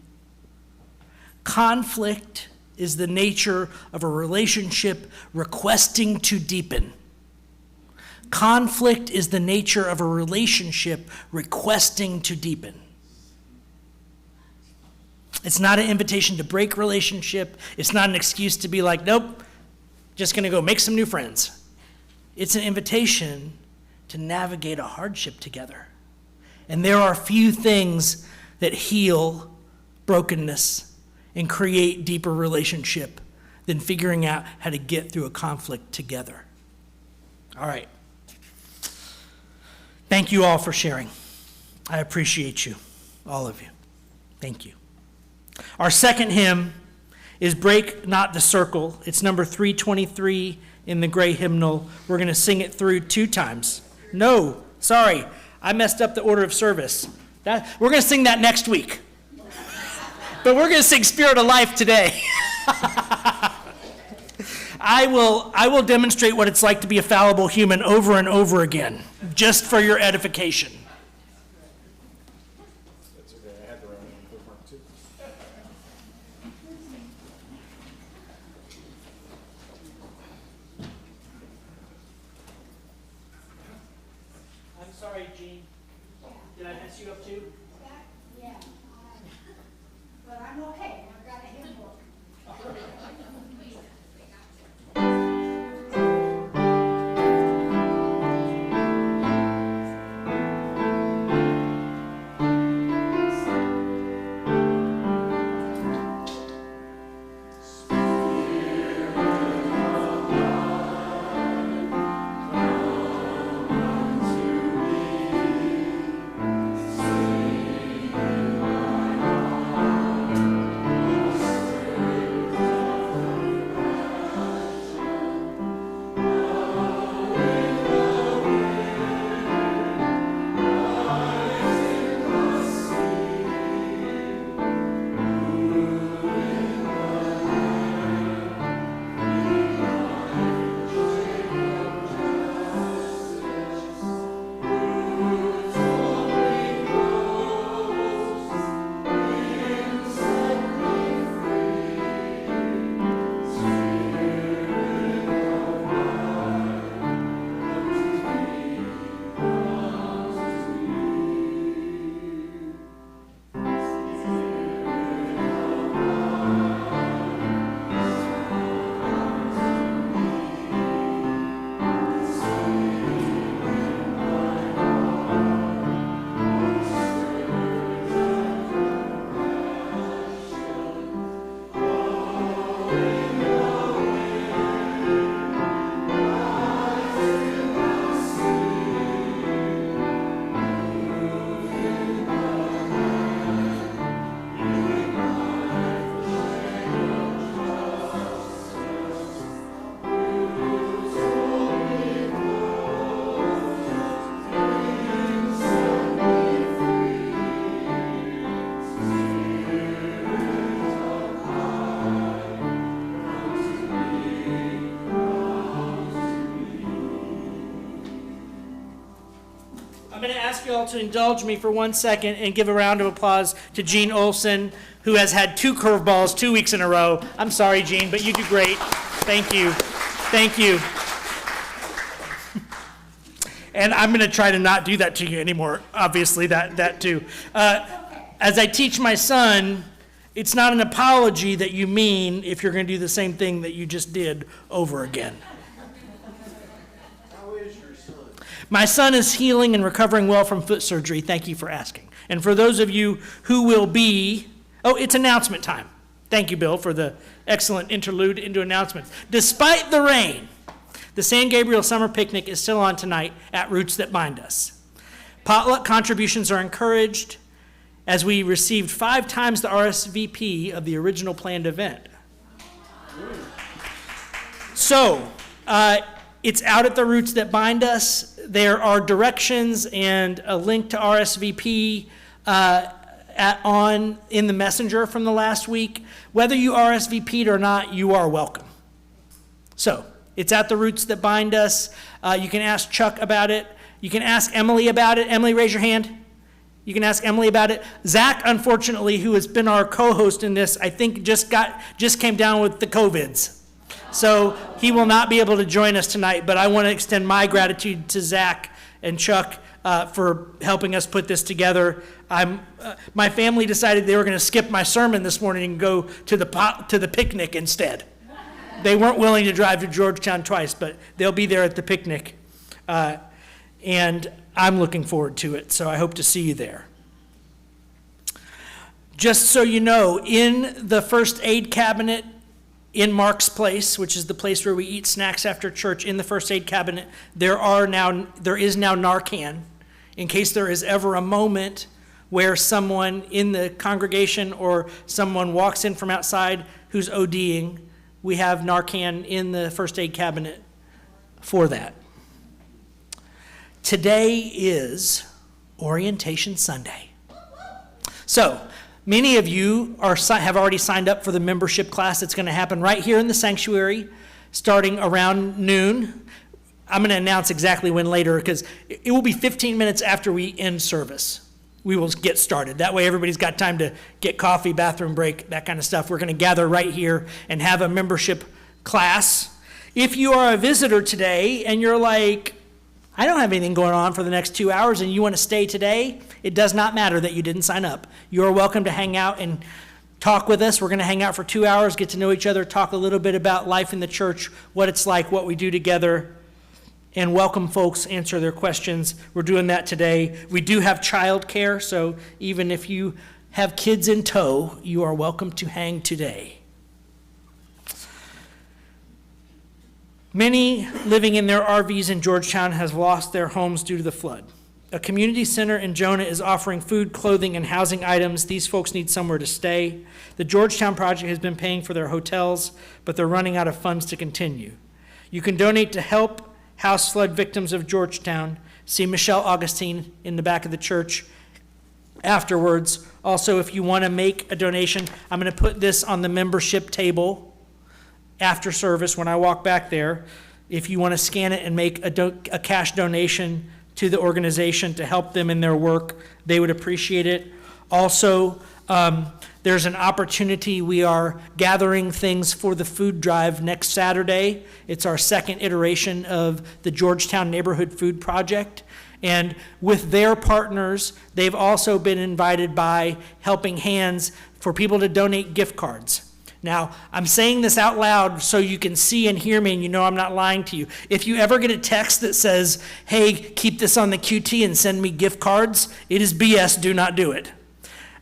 Conflict is the nature of a relationship requesting to deepen. Conflict is the nature of a relationship requesting to deepen. It's not an invitation to break relationship. It's not an excuse to be like, nope, just going to go make some new friends. It's an invitation to navigate a hardship together. And there are few things that heal brokenness and create deeper relationship than figuring out how to get through a conflict together. All right. Thank you all for sharing. I appreciate you, all of you. Thank you. Our second hymn is Break Not the Circle. It's number 323 in the gray hymnal. We're going to sing it through 2 times. No, sorry, I messed up the order of service. We're going to sing that next week. But we're going to sing Spirit of Life today. I will demonstrate what it's like to be a fallible human over and over again, just for your edification. I'm sorry, Gene. Did I mess you up too? Yeah, but I'm okay, I've got a hymn book. I'm going to ask you all to indulge me for 1 second and give a round of applause to Gene Olson, who has had 2 curveballs 2 weeks in a row. I'm sorry, Gene, but you do great. Thank you. Thank you. And I'm going to try to not do that to you anymore, obviously, that too. As I teach my son, it's not an apology that you mean if you're going to do the same thing that you just did over again. How is your son? My son is healing and recovering well from foot surgery. Thank you for asking. And for those of you who will be, it's announcement time. Thank you, Bill, for the excellent interlude into announcements. Despite the rain, the San Gabriel Summer Picnic is still on tonight at Roots That Bind Us. Potluck contributions are encouraged as we received 5 times the RSVP of the original planned event. So, it's out at the Roots That Bind Us. There are directions and a link to RSVP in the messenger from the last week. Whether you RSVP'd or not, you are welcome. So, it's at the Roots That Bind Us. You can ask Chuck about it. You can ask Emily about it. Emily, raise your hand. You can ask Emily about it. Zach, unfortunately, who has been our co-host in this, I think just came down with the COVIDs. So he will not be able to join us tonight, but I want to extend my gratitude to Zach and Chuck for helping us put this together. My family decided they were going to skip my sermon this morning and go to the picnic instead. They weren't willing to drive to Georgetown twice, but they'll be there at the picnic. And I'm looking forward to it, so I hope to see you there. Just so you know, in the first aid cabinet in Mark's Place, which is the place where we eat snacks after church, in the first aid cabinet, there is now Narcan, in case there is ever a moment where someone in the congregation or someone walks in from outside who's ODing. We have Narcan in the first aid cabinet for that. Today is Orientation Sunday. So, many of you have already signed up for the membership class that's going to happen right here in the sanctuary starting around noon. I'm going to announce exactly when later because it will be 15 minutes after we end service. We will get started. That way everybody's got time to get coffee, bathroom break, that kind of stuff. We're going to gather right here and have a membership class. If you are a visitor today and you're like, I don't have anything going on for the next 2 hours and you want to stay today, it does not matter that you didn't sign up. You're welcome to hang out and talk with us. We're going to hang out for 2 hours, get to know each other, talk a little bit about life in the church, what it's like, what we do together, and welcome folks, answer their questions. We're doing that today. We do have childcare, so even if you have kids in tow, you are welcome to hang today. Many living in their RVs in Georgetown have lost their homes due to the flood. A community center in Jonah is offering food, clothing, and housing items. These folks need somewhere to stay. The Georgetown Project has been paying for their hotels, but they're running out of funds to continue. You can donate to help house flood victims of Georgetown. See Michelle Augustine in the back of the church afterwards. Also, if you want to make a donation, I'm going to put this on the membership table after service when I walk back there. If you want to scan it and make a cash donation to the organization to help them in their work, they would appreciate it. Also, there's an opportunity. We are gathering things for the food drive next Saturday. It's our second iteration of the Georgetown Neighborhood Food Project. And with their partners, they've also been invited by Helping Hands for people to donate gift cards. Now, I'm saying this out loud so you can see and hear me and you know I'm not lying to you. If you ever get a text that says, hey, keep this on the QT and send me gift cards, it is BS, do not do it.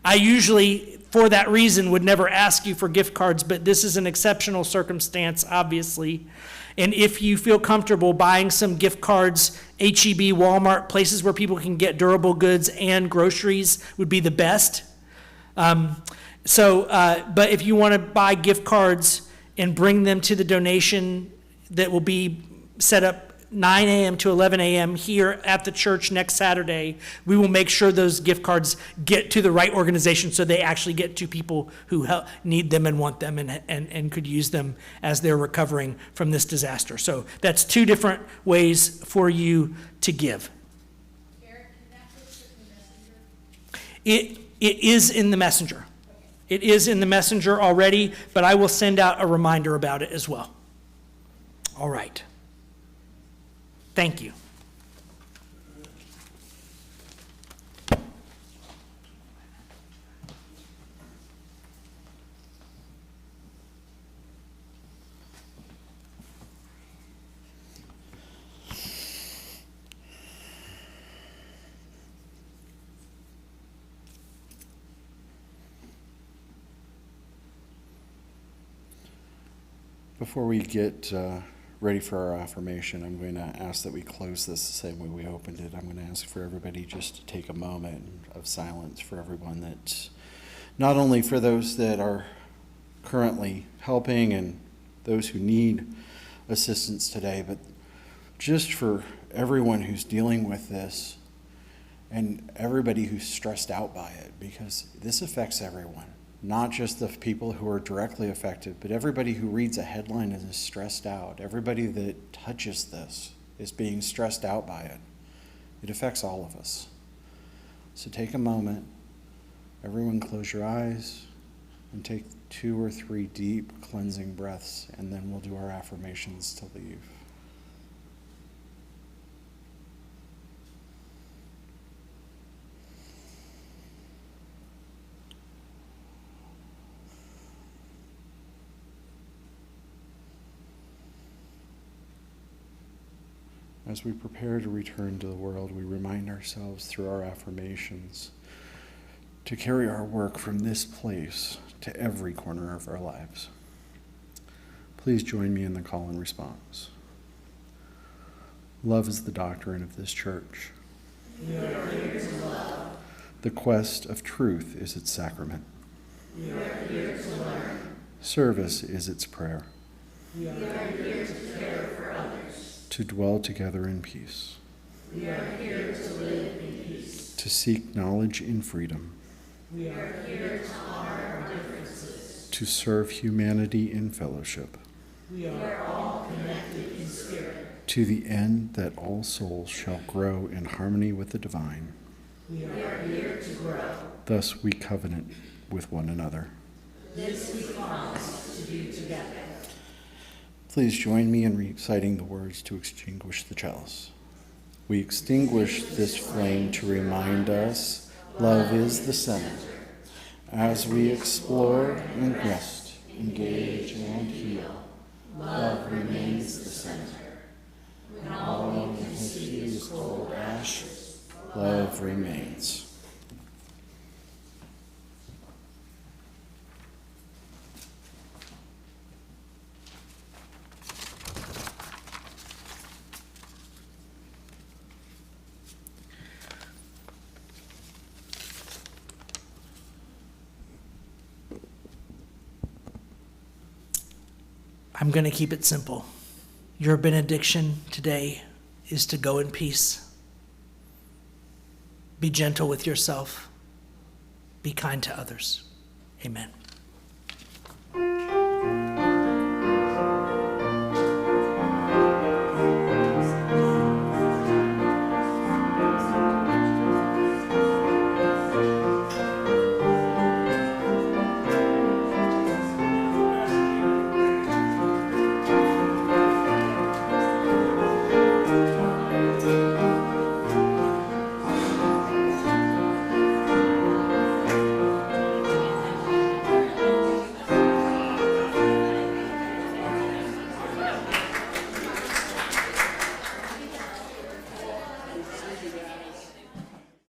I usually, for that reason, would never ask you for gift cards, but this is an exceptional circumstance, obviously. And if you feel comfortable buying some gift cards, H-E-B, Walmart, places where people can get durable goods and groceries would be the best. But if you want to buy gift cards and bring them to the donation that will be set up 9 a.m. to 11 a.m. here at the church next Saturday, we will make sure those gift cards get to the right organization so they actually get to people who need them and want them and could use them as they're recovering from this disaster. So that's 2 different ways for you to give. Eric, can that put it in the messenger? It is in the messenger. It is in the messenger already, but I will send out a reminder about it as well. All right. Thank you. Before we get ready for our affirmation, I'm going to ask that we close this the same way we opened it. I'm going to ask for everybody just to take a moment of silence for everyone, that's not only for those that are currently helping and those who need assistance today, but just for everyone who's dealing with this and everybody who's stressed out by it, because this affects everyone, not just the people who are directly affected, but everybody who reads a headline and is stressed out. Everybody that touches this is being stressed out by it. It affects all of us. So take a moment, everyone close your eyes, and take 2 or 3 deep cleansing breaths, and then we'll do our affirmations to leave. As we prepare to return to the world, we remind ourselves through our affirmations to carry our work from this place to every corner of our lives. Please join me in the call and response. Love is the doctrine of this church. We are here to love. The quest of truth is its sacrament. We are here to learn. Service is its prayer. We are here to care for others. To dwell together in peace. We are here to live in peace. To seek knowledge in freedom. We are here to honor our differences. To serve humanity in fellowship. We are all connected in spirit. To the end that all souls shall grow in harmony with the divine. We are here to grow. Thus we covenant with one another. This we promise to do together. Please join me in reciting the words to extinguish the chalice. We extinguish this flame to remind us love is the center. As we explore and rest, engage and heal, love remains the center. When all we can see is cold ash, love remains. I'm going to keep it simple. Your benediction today is to go in peace. Be gentle with yourself. Be kind to others. Amen.